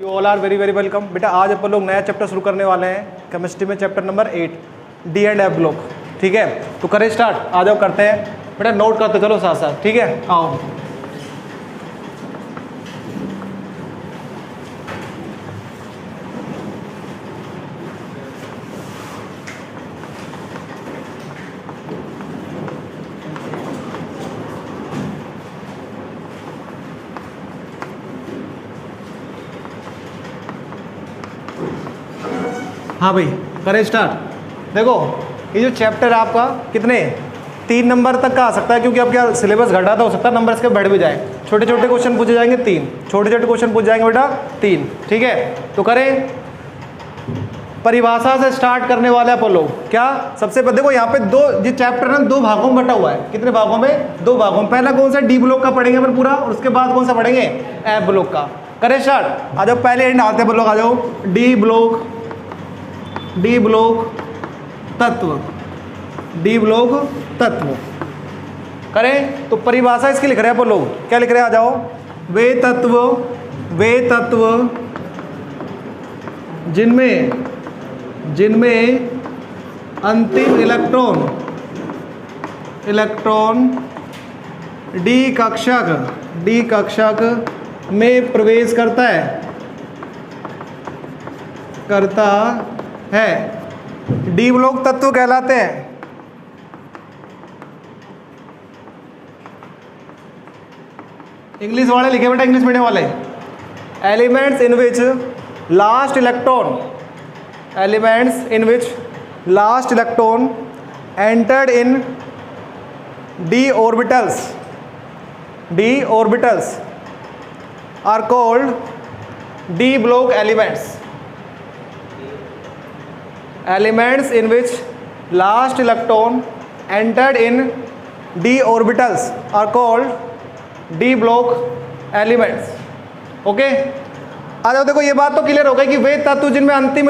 You all are very very welcome. बेटा आज अपन लोग नया चैप्टर शुरू करने वाले हैं केमिस्ट्री में, chapter number 8 D and F block. ठीक है, तो करें स्टार्ट। आ जाओ करते हैं बेटा, नोट करते चलो साथ साथ। ठीक है, आओ। हाँ भाई करें स्टार्ट। देखो ये जो चैप्टर है आपका कितने 3 नंबर तक का आ सकता है, क्योंकि अब क्या सिलेबस घटा तो हो सकता है, नंबर इसके बढ़ भी जाए। छोटे छोटे क्वेश्चन पूछे जाएंगे 3, छोटे छोटे क्वेश्चन पूछ जाएंगे बेटा 3। ठीक है, तो करें परिभाषा से स्टार्ट करने वाले अपन लोग। क्या सबसे पहले देखो यहाँ पे दो, ये चैप्टर ना 2 भागों में बटा हुआ है। कितने भागों में? 2 भागों में। पहला कौन सा? डी ब्लॉक का पढ़ेंगे अपन पूरा, और उसके बाद कौन सा पढ़ेंगे? एफ ब्लॉक का। करें स्टार्ट। आ जाओ पहले एंड आते अपन लोग, आ जाओ। डी ब्लॉक तत्व, डी ब्लॉक तत्व। करें तो परिभाषा इसकी लिख रहे हैं अपन लोग। क्या लिख रहे हैं? आ जाओ। वे तत्व जिनमें अंतिम इलेक्ट्रॉन डी कक्षक में प्रवेश करता है डी ब्लॉक तत्व कहलाते हैं। इंग्लिश वाले लिखे बेटा, इंग्लिश मीडियम वाले। Elements in which last electron entered in d orbitals are called d block elements in which last electron entered in d orbitals are called d block elements. Okay, आ जाओ। देखो ये बात तो क्लियर हो गई कि वे तत्व जिनमें अंतिम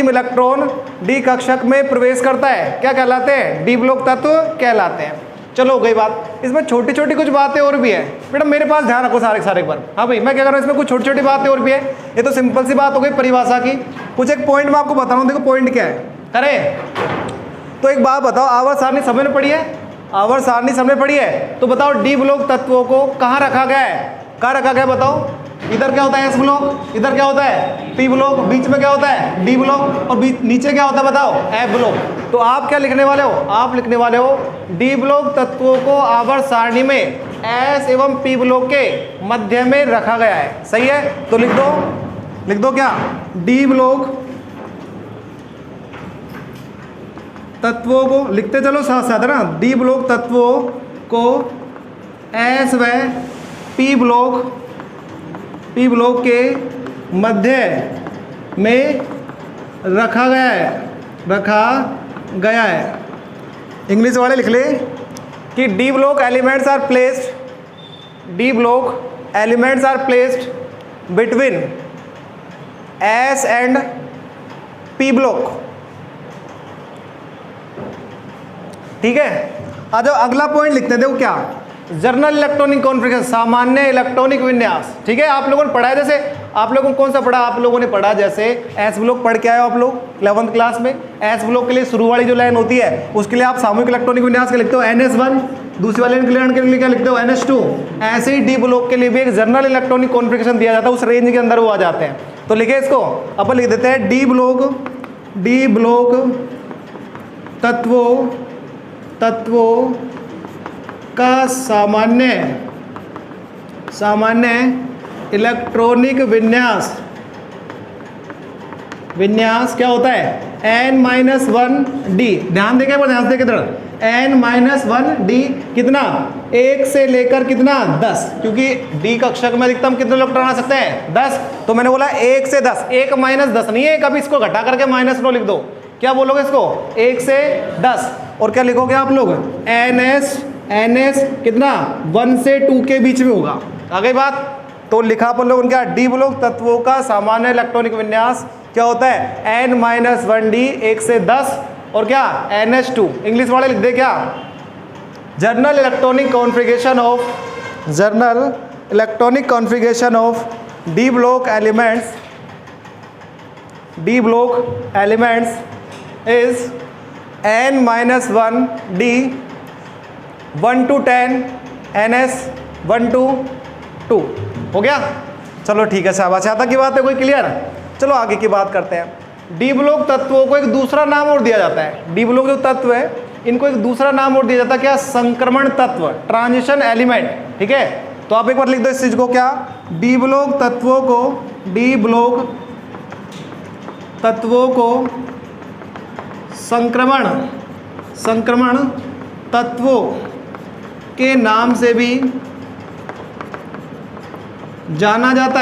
इलेक्ट्रॉन डी कक्षक में प्रवेश करता है क्या कहलाते हैं? डी ब्लॉक तत्व कहलाते हैं। चलो हो गई बात। इसमें छोटी छोटी कुछ बातें और भी है बेटा, मेरे पास ध्यान रखो सारे एक बार। हाँ भाई मैं क्या कर रहा हूँ, इसमें कुछ छोटी छोटी बातें और भी है। ये तो सिंपल सी बात हो गई परिभाषा की। कुछ एक पॉइंट मैं आपको बता रहा हूँ। देखो पॉइंट क्या है। करें तो एक बात बताओ, आवर्त सारणी सबने पढ़ी है? आवर्त सारणी सबने पढ़ी है? तो बताओ डी ब्लॉक तत्वों को कहाँ रखा गया है? कहाँ रखा गया बताओ? इधर क्या होता है? S block. इधर क्या होता है? P block. बीच में क्या होता है? D block. और नीचे क्या होता है बताओ? F block. तो आप क्या लिखने वाले हो? आप लिखने वाले हो डी ब्लॉक तत्वों को आवर्त सारणी में एस एवं पी ब्लॉक के मध्य में रखा गया है। सही है, तो लिख दो क्या? डी ब्लॉक तत्वों को लिखते चलो साथ साथ है ना। डी ब्लॉक तत्वों को एस व पी ब्लॉक के मध्य में रखा गया है। इंग्लिश वाले लिख ले कि d block elements are placed between s and p block. ठीक है, आ जाओ अगला पॉइंट लिखते हैं। देखो क्या? जर्नल इलेक्ट्रॉनिक कॉन्फ़िगरेशन, सामान्य इलेक्ट्रॉनिक विन्यास। ठीक है, आप लोगों ने पढ़ा है। जैसे आप लोगों को कौन सा पढ़ा? आप लोगों ने पढ़ा जैसे एस ब्लॉक पढ़ के आए हो आप लोग 11th क्लास में। एस ब्लॉक के लिए शुरू वाली जो लाइन होती है उसके लिए आप सामूहिक इलेक्ट्रॉनिक विन्यास के लिखते हो NS1, दूसरी वाली लाइन के लिए क्या लिखते हो? NS2। ऐसे ही डी ब्लॉक के लिए भी एक जर्नल इलेक्ट्रॉनिक कॉन्फ़िगरेशन दिया जाता है, उस रेंज के अंदर वो आ जाते हैं। तो लिखे इसको, अपन लिख देते हैं डी ब्लॉक तत्वों का सामान्य इलेक्ट्रॉनिक विन्यास क्या होता है? n-1d। ध्यान देके ध्यान से कितना? n-1d कितना? 1 से लेकर कितना? 10, क्योंकि डी कक्षक में अधिकतम कितने इलेक्ट्रॉन आ सकते हैं? 10। तो मैंने बोला 1 से 10। 1 - 10 नहीं है, कभी इसको घटा करके -9 लिख दो। क्या बोलोगे इसको? 1 से 10। और क्या लिखोगे आप लोग? NS कितना? 1 से 2 के बीच में होगा। आ गई बात? तो लिखा अपन लोगों ने क्या? डी ब्लॉक तत्वों का सामान्य इलेक्ट्रॉनिक विन्यास क्या होता है? n-1d 1 से 10 और क्या? NH2। इंग्लिश वाले लिख दे क्या? Journal electronic configuration electronic configuration of D block elements is n-1 d 1 to 10 ns 1 to 2। हो गया? चलो ठीक है, शाबाश। आता की बात है कोई क्लियर? चलो आगे की बात करते हैं। डी ब्लॉक तत्वों को एक दूसरा नाम और दिया जाता है। डी ब्लॉक जो तत्व है इनको एक दूसरा नाम और दिया जाता है, क्या? संक्रमण तत्व, ट्रांजिशन एलिमेंट। ठीक है, तो आप एक बार लिख दो इस चीज को, क्या? डी ब्लॉक तत्वों को संक्रमण तत्वों के नाम से भी जाना जाता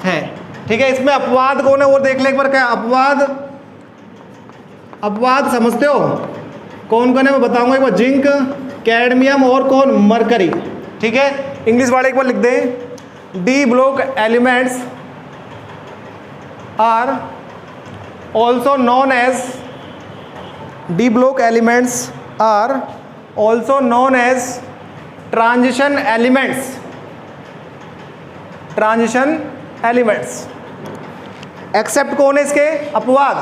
है। ठीक है, इसमें अपवाद कौन है वो देख ले एक बार। क्या अपवाद समझते हो? कौन कौन है मैं बताऊंगा एक बार। जिंक, कैडमियम और कौन? मरकरी। ठीक है, इंग्लिश वाले एक बार लिख दें। D block elements are also known as transition elements. Except कौन है इसके? अपवाद,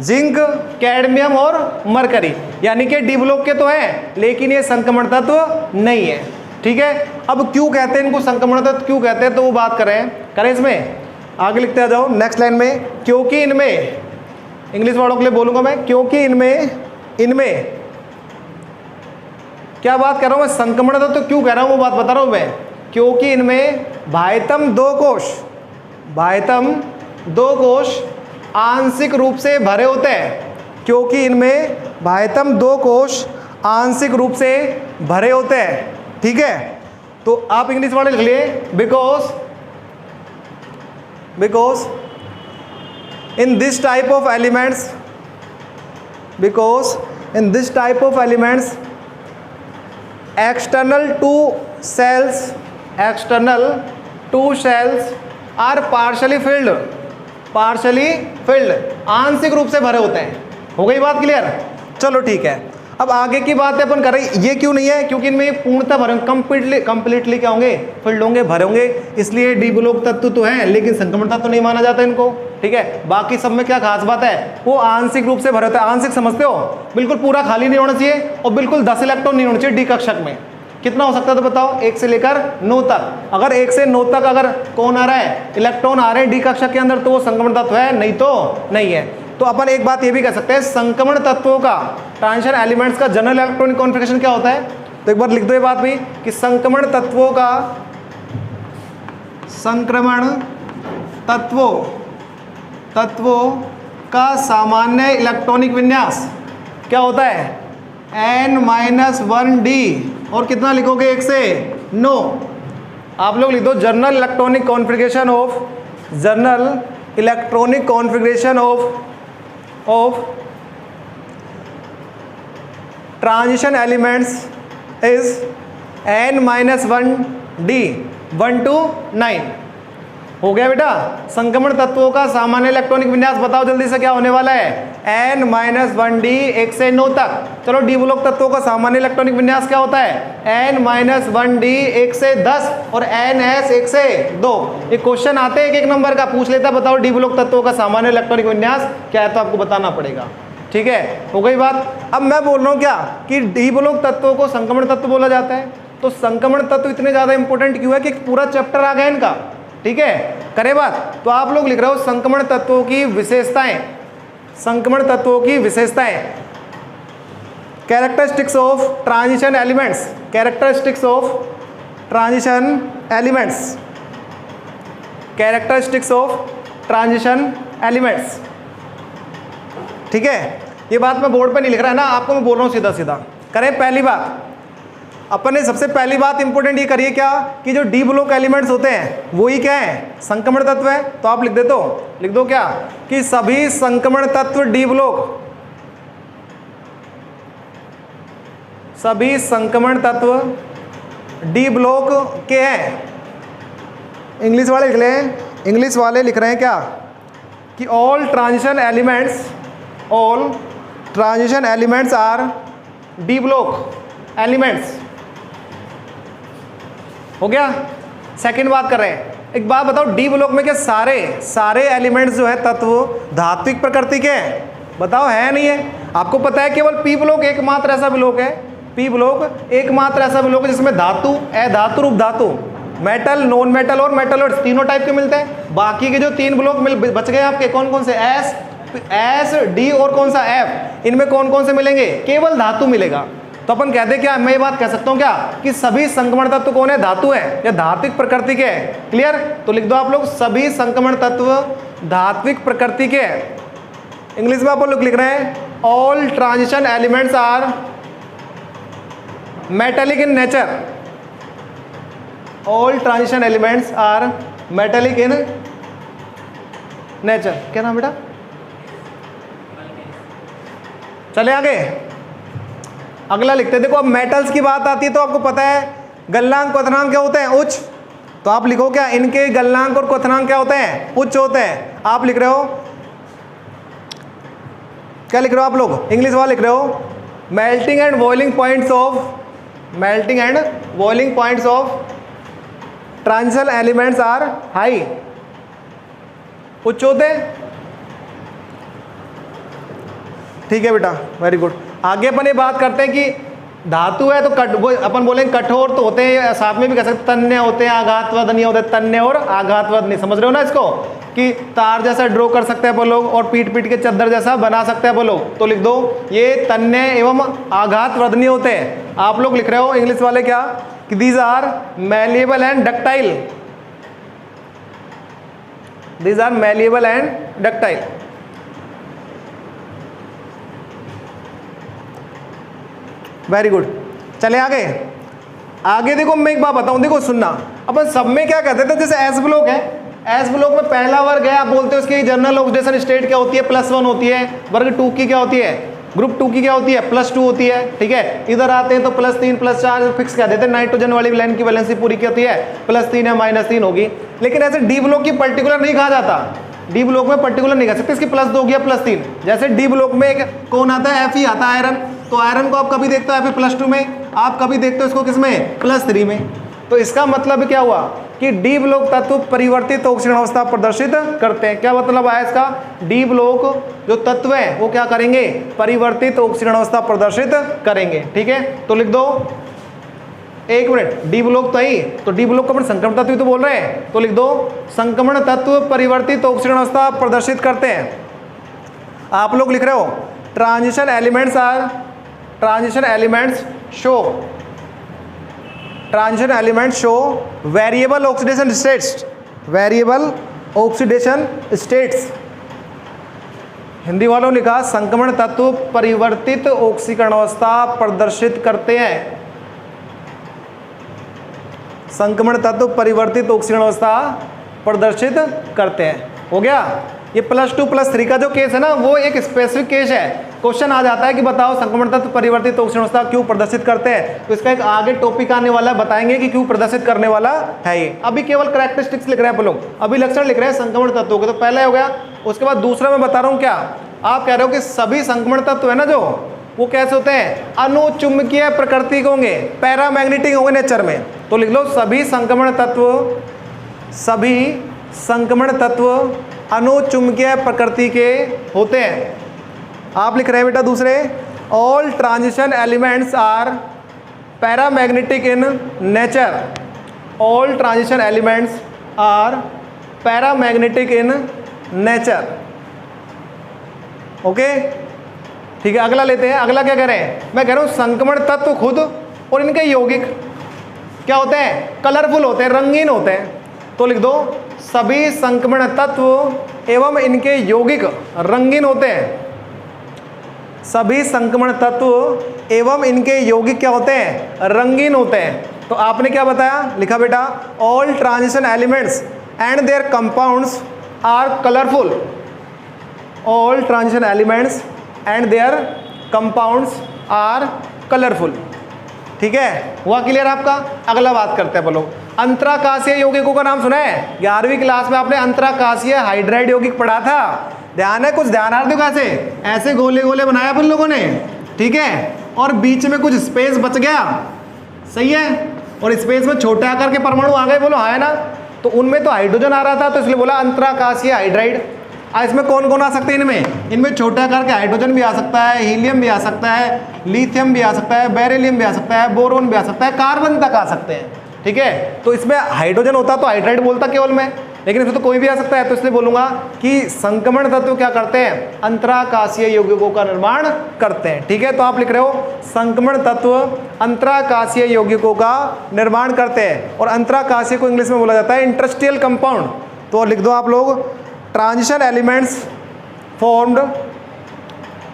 जिंक, कैडमियम और मरकरी। यानी कि डी ब्लॉक के तो हैं लेकिन ये संक्रमण तत्व नहीं है। ठीक है, अब क्यों कहते हैं इनको संक्रमण तत्व, क्यों कहते हैं, तो वो बात करें इसमें। आगे लिखते आ जाओ नेक्स्ट लाइन में। क्योंकि इनमें, इंग्लिश वालों के लिए बोलूंगा मैं, क्योंकि इनमें क्या बात कर रहा हूं मैं? संक्रमण तत्व तो क्यों कह रहा हूं वो बात बता रहा हूं मैं। क्योंकि इनमें भायतम दो कोश आंशिक रूप से भरे होते हैं। क्योंकि इनमें भायतम दो कोश आंशिक रूप से भरे होते हैं। ठीक है, तो आप इंग्लिश वाले लिख लिए, because in this type of elements external two cells are partially filled, आंशिक रूप से भरे होते हैं। हो गई बात क्लियर? चलो ठीक है, अब आगे की बात अपन कर रहे हैं। ये क्यों नहीं है? क्योंकि इनमें पूर्णतः भरे, कंप्लीटली क्या होंगे? फिल्ड होंगे, भरे होंगे। इसलिए डी ब्लॉक तत्व तो है लेकिन संक्रमण तत्व तो नहीं माना जाता इनको। ठीक है, बाकी सब में क्या खास बात है? वो आंशिक रूप से भरे होते हैं। आंशिक समझते हो? बिल्कुल पूरा खाली नहीं होना चाहिए और बिल्कुल 10 इलेक्ट्रॉन नहीं होना चाहिए डी कक्षक में। कितना हो सकता है तो बताओ? 1 से लेकर 9 तक। अगर 1 से 9 तक अगर कौन आ रहा है? इलेक्ट्रॉन आ रहे हैं डी कक्षक के अंदर, तो वो संक्रमण तत्व है, नहीं तो नहीं है। तो अपन एक बात ये भी कह सकते हैं, संक्रमण तत्वों का, ट्रांजिशन एलिमेंट्स का जनरल इलेक्ट्रॉनिक कॉन्फ़िगरेशन क्या होता है? तो एक बार लिख दो ये बात भी कि संक्रमण तत्वों का सामान्य इलेक्ट्रॉनिक विन्यास क्या होता है? n-1d। और कितना लिखोगे? 1 से 9। आप लोग लिख दो general electronic configuration of transition elements is n-1d 1 to 9। हो गया बेटा? संक्रमण तत्वों का सामान्य इलेक्ट्रॉनिक विन्यास बताओ जल्दी से, क्या होने वाला है? n-1d 1 से 9 तक। चलो, डी ब्लॉक तत्वों का सामान्य इलेक्ट्रॉनिक विन्यास क्या होता है? n-1d 1 से 10 और ns 1 से 2। ये क्वेश्चन आते हैं एक नंबर का, पूछ लेता बताओ डी ब्लॉक तत्वों का सामान्य इलेक्ट्रॉनिक विन्यास क्या है, तो आपको बताना पड़ेगा। ठीक है, हो गई बात। अब मैं बोल रहा हूँ क्या कि डी ब्लॉक तत्वों को संक्रमण तत्व बोला जाता है। तो संक्रमण तत्व इतने ज्यादा इंपॉर्टेंट क्यों है कि पूरा चैप्टर आ गया इनका। ठीक है, करे बात। तो आप लोग लिख रहे हो संक्रमण तत्वों की विशेषताएं, कैरेक्टरिस्टिक्स ऑफ ट्रांजिशन एलिमेंट्स। ठीक है, ये बात मैं बोर्ड पे नहीं लिख रहा है ना, आपको मैं बोल रहा हूँ सीधा सीधा। करें पहली बात, अपन ने सबसे पहली बात इंपॉर्टेंट ये करिए क्या कि जो डी ब्लॉक एलिमेंट्स होते हैं वो ही क्या है? संक्रमण तत्व है। तो आप लिख दो क्या कि सभी संक्रमण तत्व डी ब्लॉक के हैं। इंग्लिश वाले लिख रहे हैं क्या कि all transition elements R D block elements. हो गया। सेकंड बात कर रहे हैं, एक बात बताओ, डी ब्लॉक में क्या सारे एलिमेंट्स जो है तत्व धात्विक प्रकृति के हैं? बताओ है नहीं है? आपको पता है केवल पी ब्लॉक एकमात्र ऐसा ब्लॉक है, पी ब्लॉक एकमात्र ऐसा ब्लॉक है जिसमें धातु, अधातु, रूप धातु, मेटल, नॉन मेटल और मेटल तीनों टाइप के मिलते हैं। बाकी के जो 3 ब्लॉक बच गए आपके, कौन कौन से? एस, डी और कौन सा? एफ। इनमें कौन कौन से मिलेंगे? केवल धातु मिलेगा। तो अपन कहते हैं क्या, मैं ये बात कह सकता हूं क्या कि सभी संक्रमण तत्व कौन है? धातु है या धात्विक प्रकृति के हैं। क्लियर? तो लिख दो आप लोग, सभी संक्रमण तत्व धात्विक प्रकृति के हैं। इंग्लिश में आप लोग लिख रहे हैं, all transition elements are metallic in nature. All transition elements are metallic in nature. क्या नाम बेटा? चले आगे, अगला लिखते हैं। देखो अब मेटल्स की बात आती है तो आपको पता है गलनांक क्वथनांक क्या होते हैं? उच्च। तो आप लिखो क्या, इनके गलनांक और क्वथनांक क्या होते हैं? उच्च होते हैं। आप लिख रहे हो, क्या लिख रहे हो आप लोग? इंग्लिश वाला लिख रहे हो, melting and boiling points of transition elements are high. उच्च होते हैं। ठीक है बेटा, वेरी गुड। आगे अपन ये बात करते हैं कि धातु है तो अपन बोलेंगे कठोर तो होते हैं, साथ में भी कह सकते तन्य होते हैं, आघातवदनीय होते हैं। तन्य और आघातवदनीय, समझ रहे हो ना इसको, कि तार जैसा ड्रॉ कर सकते हैं अपन लोग और पीट पीट के चद्दर जैसा बना सकते हैं अपन लोग। तो लिख दो, ये तन्य एवं आघातवदनीय होते हैं। आप लोग लिख रहे हो इंग्लिश वाले क्या, कि these are malleable and ductile. These are malleable and ductile. Very good. चले आगे देखो, मैं एक बात बताऊं, देखो सुनना, अपन सब में क्या कहते थे, जैसे एस ब्लॉक है, एस ब्लॉक में पहला वर्ग है, आप बोलते हो उसकी जनरल ऑक्सीडेशन स्टेट क्या होती है? +1 होती है। वर्ग 2 की क्या होती है? ग्रुप 2 की क्या होती है? +2 होती है। ठीक है, इधर आते हैं तो +3 +4 फिक्स कह देते हैं। नाइट्रोजन वाली लाइन की वैलेंसी पूरी क्या होती है? +3 या -3 होगी। लेकिन ऐसे डी ब्लॉक की पर्टिकुलर नहीं कहा जाता, डी ब्लॉक में पर्टिकुलर नहीं कह सकते इसकी +2 या +3। जैसे डी ब्लॉक में एक कौन आता है? Fe आता है, आयरन। तो आयरन को आप कभी देखते हो Fe +2 में, आप कभी देखते हो इसको किस में? +3 में। तो इसका मतलब क्या हुआ कि डी ब्लॉक तत्व परिवर्तित ऑक्सीजन अवस्था प्रदर्शित करते हैं। क्या मतलब आया इसका? डी ब्लॉक जो तत्व है वो क्या करेंगे? परिवर्तित ऑक्सीजन अवस्था प्रदर्शित करेंगे। ठीक है, तो लिख दो, एक मिनट, डी ब्लॉक तो ही, तो डी ब्लॉक को अपन संक्रमण तत्व तो बोल रहे हैं, तो लिख दो, संक्रमण तत्व परिवर्तित ऑक्सीजन अवस्था प्रदर्शित करते हैं। आप लोग लिख रहे हो, transition elements show variable oxidation states. Hindi वालों ने लिखा संक्रमण तत्व परिवर्तित ऑक्सीकरण अवस्था प्रदर्शित करते हैं। संक्रमण तत्व परिवर्तित ऑक्सीकरण अवस्था प्रदर्शित करते हैं। हो गया। ये +2 +3 का जो केस है ना, वो एक स्पेसिफिक केस है। क्वेश्चन आ जाता है कि बताओ संक्रमण तत्व परिवर्तित ऑक्सीजन अवस्था क्यों प्रदर्शित करते हैं, तो इसका एक आगे टॉपिक आने वाला है, बताएंगे कि क्यों प्रदर्शित करने वाला है ये। अभी केवल कैरेक्टरिस्टिक्स लिख रहे हैं आप लोग, अभी लक्षण लिख रहे हैं संक्रमण तत्वों के। तो पहला हो गया, उसके बाद दूसरा मैं बता रहा हूँ क्या, आप कह रहे हो कि सभी संक्रमण तत्व है ना जो, वो कैसे होते हैं? अनुचुंबकीय प्रकृति के होंगे, पैरामैग्नेटिक होंगे नेचर में। तो लिख लो, सभी संक्रमण तत्व अनुचुंबकीय प्रकृति के होते हैं। आप लिख रहे हैं बेटा दूसरे, all transition elements are paramagnetic in nature. All transition elements are paramagnetic in nature. Okay, ठीक है, अगला लेते हैं। अगला क्या कह रहे हैं? मैं कह रहा हूं संक्रमण तत्व खुद और इनके यौगिक क्या होते हैं? कलरफुल होते हैं, रंगीन होते हैं। तो लिख दो, सभी संक्रमण तत्व एवं इनके यौगिक रंगीन होते हैं। सभी संक्रमण तत्व एवं इनके यौगिक क्या होते हैं? रंगीन होते हैं। तो आपने क्या बताया? लिखा बेटा, all transition elements and their compounds are colourful. All transition elements and their compounds are colourful. ठीक है, हुआ क्लियर आपका? अगला बात करते हैं बोलो, अंतराकाशीय यौगिकों का नाम सुना है? 11वीं क्लास में आपने अंतराकाशीय हाइड्राइड यौगिक पढ़ा था, ध्यान है? कुछ ध्यानार्थ कैसे ऐसे गोले गोले बनाया अपन लोगों ने, ठीक है, और बीच में कुछ स्पेस बच गया, सही है? और स्पेस में छोटे आकार के परमाणु आ गए, बोलो हाँ है ना। तो उनमें तो हाइड्रोजन आ रहा था, तो इसलिए बोला अंतराकाशीय हाइड्राइड। इसमें कौन कौन आ सकते हैं? इनमें छोटे आकार के हाइड्रोजन भी आ सकता है, हीलियम भी आ सकता है, लिथियम भी आ सकता है, बेरिलियम भी आ सकता है, बोरोन भी आ सकता है, कार्बन तक आ सकते हैं। ठीक है, तो इसमें हाइड्रोजन होता तो हाइड्राइड बोलता केवल में, लेकिन इसमें तो कोई भी आ सकता है, तो इसलिए बोलूंगा कि संक्रमण तत्व क्या करते हैं? अंतराकाशीय यौगिकों का निर्माण करते हैं। ठीक है, तो आप लिख रहे हो संक्रमण तत्व अंतराकाशीय यौगिकों का निर्माण करते हैं। और अंतराकाशीय को इंग्लिश में बोला जाता है इंटरस्टिशियल कंपाउंड। तो लिख दो आप लोग, transition elements formed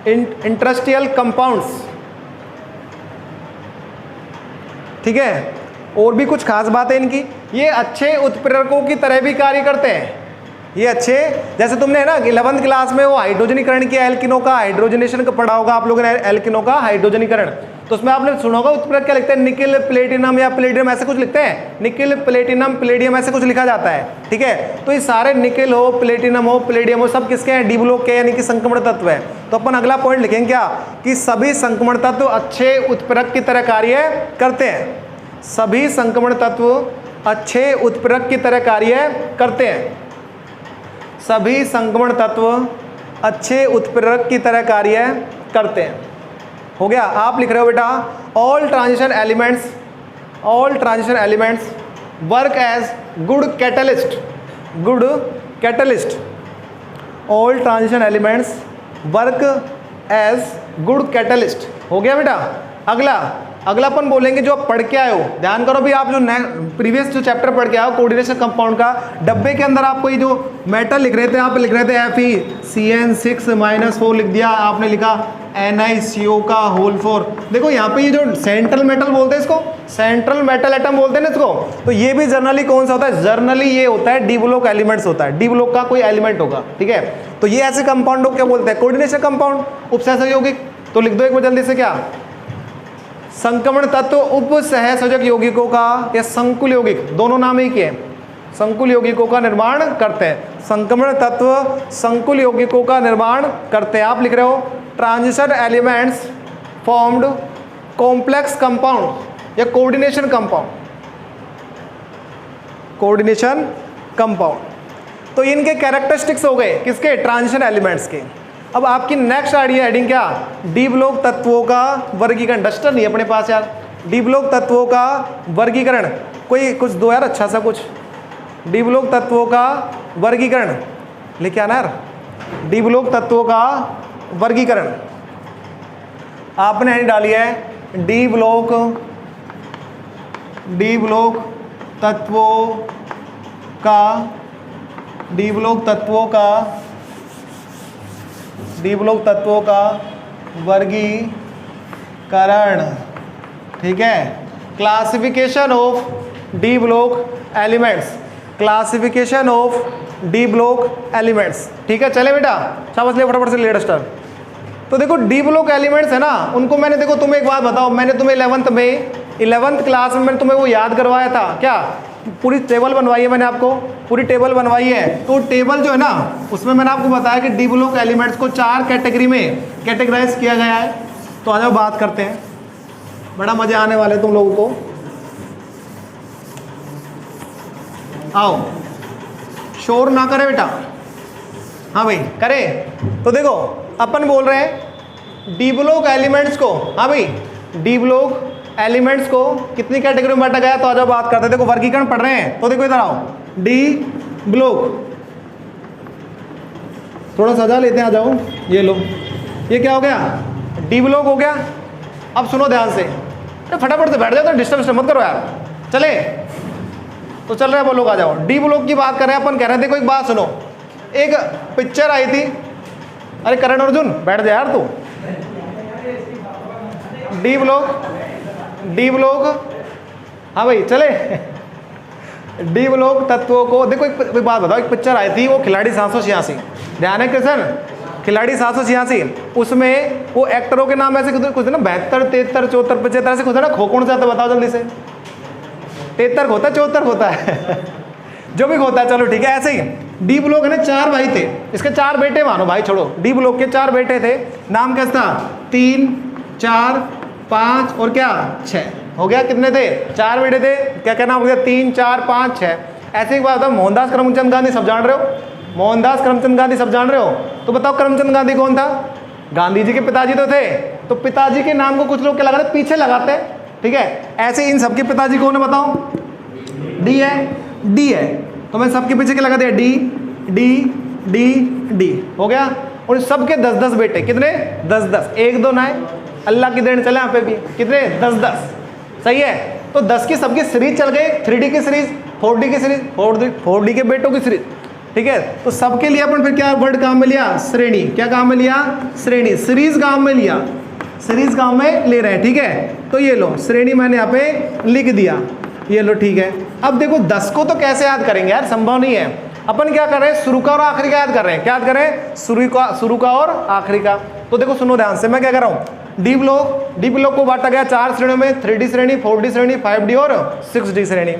in interstitial compounds. ठीक है, और भी कुछ खास बात है इनकी, ये अच्छे उत्प्रेरकों की तरह भी कार्य करते हैं। ये अच्छे, जैसे तुमने है ना 11th क्लास में वो हाइड्रोजनीकरण किया, एल्किनों का हाइड्रोजनेशन का पढ़ा होगा आप लोगों ने, एल्किनों का हाइड्रोजनीकरण। तो उसमें आपने सुना होगा उत्प्रेरक क्या लिखते हैं? निकिल प्लेटिनम या प्लेडियम ऐसे कुछ लिखते हैं, निकिल प्लेटिनम प्लेडियम ऐसे कुछ लिखा जाता है। ठीक है, तो ये सारे निकिल हो, प्लेटिनम हो, प्लेडियम हो, सब किसके हैं? डी ब्लॉक के, यानी कि संक्रमण तत्व है। तो अपन अगला पॉइंट लिखेंगे क्या? कि सभी संक्रमण तत्व अच्छे उत्प्रेरक की तरह कार्य करते हैं। सभी संक्रमण तत्व अच्छे उत्प्रेरक की तरह कार्य करते हैं। सभी संक्रमण तत्व अच्छे उत्प्रेरक की तरह कार्य करते हैं। हो गया? आप लिख रहे हो बेटा, all transition elements work as good catalyst. Good catalyst, all transition elements work as good catalyst. हो गया बेटा? अगला अपन बोलेंगे जो आप पढ़ के आए हो, ध्यान करो भी, आप जो प्रीवियस जो चैप्टर पढ़ के आए हो कोऑर्डिनेशन कंपाउंड का, डब्बे के अंदर आपको ये जो मेटल लिख रहे थे, आप लिख रहे थे Fe(CN6-4) लिख दिया, आपने लिखा NiCO का होल 4। देखो यहाँ पे ये जो सेंट्रल मेटल बोलते हैं इसको, सेंट्रल मेटल एटम बोलते हैं ना इसको, तो ये भी जर्नली कौन सा होता है? जर्नली ये होता है डी ब्लॉक एलिमेंट्स होता है, डी ब्लॉक का कोई एलिमेंट होगा। ठीक है, तो ये ऐसे कंपाउंड को क्या बोलते हैं? कोऑर्डिनेशन कंपाउंड, उपसहसंयोगिक यौगिक। तो लिख दो एक बार जल्दी से, क्या? संक्रमण तत्व उप सहसंयोजक यौगिकों का या संकुल यौगिक, दोनों नाम एक ही है, संकुल यौगिकों का निर्माण करते हैं। संक्रमण तत्व संकुल यौगिकों का निर्माण करते हैं। आप लिख रहे हो transition elements formed complex compound या कोऑर्डिनेशन कंपाउंड, कोऑर्डिनेशन कंपाउंड। तो इनके कैरेक्टरिस्टिक्स हो गए किसके? ट्रांजिशन एलिमेंट्स के। अब आपकी नेक्स्ट आइडिया हेडिंग क्या? डी ब्लॉक तत्वों का वर्गीकरण। डस्टर नहीं अपने पास यार, डी ब्लॉक तत्वों का वर्गीकरण। कोई कुछ दो यार अच्छा सा कुछ, डी ब्लॉक तत्वों का वर्गीकरण लिखे आना यार। डी ब्लॉक तत्वों का वर्गीकरण आपने नहीं डाली है। डी ब्लॉक तत्वों का, डी ब्लॉक तत्वों का वर्गीकरण। ठीक है, classification of D block elements, classification of D block elements. ठीक है, चले बेटा, शाबाश, ले फटाफट से ले डस्टर। तो देखो डी ब्लॉक एलिमेंट्स है ना, उनको मैंने, देखो तुम्हें एक बात बताओ, मैंने तुम्हें 11th क्लास में मैंने तुम्हें वो याद करवाया था क्या? पूरी टेबल बनवाई है मैंने आपको, पूरी टेबल बनवाई है। तो टेबल जो है ना, उसमें मैंने आपको बताया कि डी ब्लॉक एलिमेंट्स को 4 कैटेगरी में कैटेगराइज किया गया है। तो आ जाओ बात करते हैं, बड़ा मजा आने वाला है तुम लोगों को। आओ, शोर ना करे बेटा। हाँ भाई करे। तो देखो अपन बोल रहे हैं डी ब्लॉक एलिमेंट्स को, हाँ भाई डी ब्लॉक एलिमेंट्स को कितनी कैटेगरी में बांटा गया? तो आ जाओ बात करते हैं। देखो वर्गीकरण पढ़ रहे हैं, तो देखो इधर आओ, डी ब्लॉक, थोड़ा सजा लेते हैं, आ जाओ। ये लो, ये क्या हो गया? डी ब्लॉक हो गया। अब सुनो ध्यान से, फटाफट से बैठ जाओ, तो डिस्टर्ब मत करो यार। चले तो चल रहे हैं, बोलो आ जाओ। डी ब्लॉक की बात कर रहे हैं अपन, कह रहे हैं देखो एक बात सुनो, एक पिक्चर आई थी, अरे करण अर्जुन बैठ जा यार तू। डी ब्लॉक, हाँ भाई चले। डी ब्लॉक तत्वों को देखो, एक बात बताओ, एक पिक्चर आई थी वो खिलाड़ी 786, ध्यान है कृष्ण, खिलाड़ी 786, उसमें वो एक्टरों के नाम ऐसे कुछ ना 72, 73, 74, 75 ऐसे कुछ ना, खो कौन सा आता बताओ जल्दी से। 73 होता है, 74 होता है जो भी होता है, चलो ठीक है। ऐसे ही डी ब्लॉक है ना, 4 भाई थे, इसके 4 बेटे मानो, भाई छोड़ो, डी ब्लॉक के 4 बेटे थे। नाम कैसा था? 3, 4, 5 और क्या 6। हो गया, कितने थे? 4 बेटे थे। क्या क्या नाम हो गया? 3, 4, 5, 6। ऐसे एक बात बताओ, मोहनदास करमचंद गांधी सब जान रहे हो? मोहनदास करमचंद गांधी सब जान रहे हो? तो बताओ करमचंद गांधी कौन था? गांधी जी के पिताजी तो थे। तो पिताजी के नाम को कुछ लोग क्या लगाते? पीछे लगाते हैं, ठीक है। ऐसे इन सबके पिताजी कौन है बताओ? डी है, डी है। तो मैं सबके पीछे क्या लगा दिया? डी डी डी डी, हो गया। और सबके 10-10 बेटे, कितने? 10-10, 1 2 9, अल्लाह की देन चले यहाँ पे भी, कितने? 10-10, सही है। तो 10 की सबकी सीरीज चल गए, 3D की सीरीज, 4D की सीरीज, 4D के बेटों की सीरीज, ठीक है। तो सबके लिए अपन फिर क्या वर्ड काम में लिया? श्रेणी। क्या काम में लिया? श्रेणी। सीरीज काम में लिया, सीरीज काम में ले रहे हैं, ठीक है। तो ये लो श्रेणी मैंने यहाँ पे लिख दिया, ये लो, ठीक है। अब देखो 10 को तो कैसे याद करेंगे यार, संभव नहीं है। अपन क्या कर रहे हैं? शुरू का और आखिरी का याद कर रहे हैं। क्या याद कर रहे हैं? शुरू का और आखिरी का। तो देखो सुनो ध्यान से, मैं क्या कर रहा हूँ? डी ब्लॉक को बांटा गया 4 श्रेणियों में, 3D श्रेणी, 4D श्रेणी, 5D और 6D श्रेणी।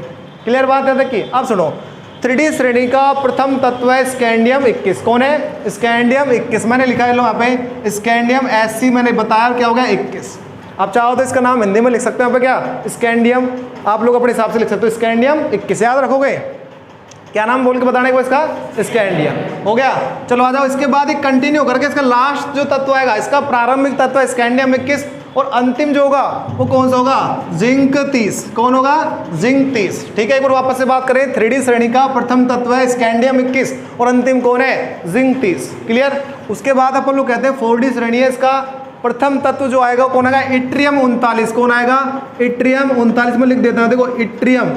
क्लियर बात है तक की? अब सुनो, 3D श्रेणी का प्रथम तत्व है स्कैंडियम 21। कौन है? स्कैंडियम 21। मैंने लिखा है लो यहाँ पे स्कैंडियम, SC मैंने बताया, क्या हो गया? 21। आप चाहो तो इसका नाम हिंदी में लिख सकते हैं यहाँ पे, क्या? स्कैंडियम। आप लोग अपने हिसाब से लिख सकते हो स्कैंडियम 21, याद रखोगे? क्या नाम बोल के बताने को इसका? स्कैंडियम, हो गया। चलो आ जाओ, इसके बाद एक कंटिन्यू करके इसका लास्ट जो तत्व आएगा, इसका प्रारंभिक तत्व है स्कैंडियम 21, और अंतिम जो होगा वो कौन सा होगा? जिंक 30। कौन होगा? जिंक 30, ठीक है। एक बार वापस से बात करें, 3D श्रेणी का प्रथम तत्व है स्कैंडियम 21 और अंतिम कौन है? जिंक 30। क्लियर। उसके बाद अपन लोग कहते हैं 4D श्रेणी है, इसका प्रथम तत्व जो आएगा कौन आएगा? इट्रियम 39। कौन आएगा? इट्रियम 39 में लिख देता हूं, देखो इट्रियम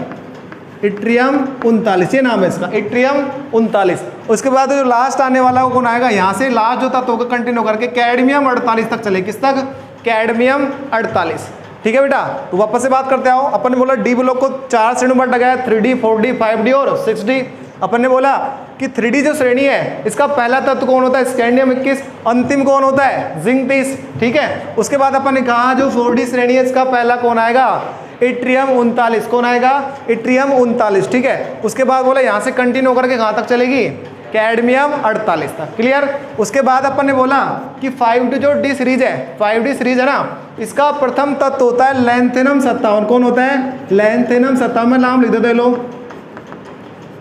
39, ये नाम है इसका, इट्रियम 39। उसके बाद जो लास्ट आने वाला वो कौन आएगा? यहाँ से लास्ट जो तत्व होगा कंटिन्यू करके कैडमियम 48 तक चले। किस तक? कैडमियम 48, ठीक है बेटा। तो वापस से बात करते आओ, अपन ने बोला डी ब्लॉक को 4 श्रेणी में बांटा गया, 3D, 4D, 5D और 6D। अपन ने बोला कि 3D जो श्रेणी है इसका पहला तत्व कौन होता है? स्कैंडियम 21। अंतिम कौन होता है? जिंक 30, ठीक है। उसके बाद अपन ने कहा जो 4D श्रेणी है इसका पहला कौन आएगा? इट्रियम 39। कौन आएगा? इट्रियम 39, ठीक है। उसके बाद बोला यहाँ से कंटिन्यू करके कहाँ तक चलेगी? कैडमियम 48 तक। क्लियर। उसके बाद अपन ने बोला कि 5D जो डी सीरीज है, 5D सीरीज है ना, इसका प्रथम तत्व होता है लैंथेनम 57। कौन होता है? लैंथेनम 57। मैं नाम लिख देते लो,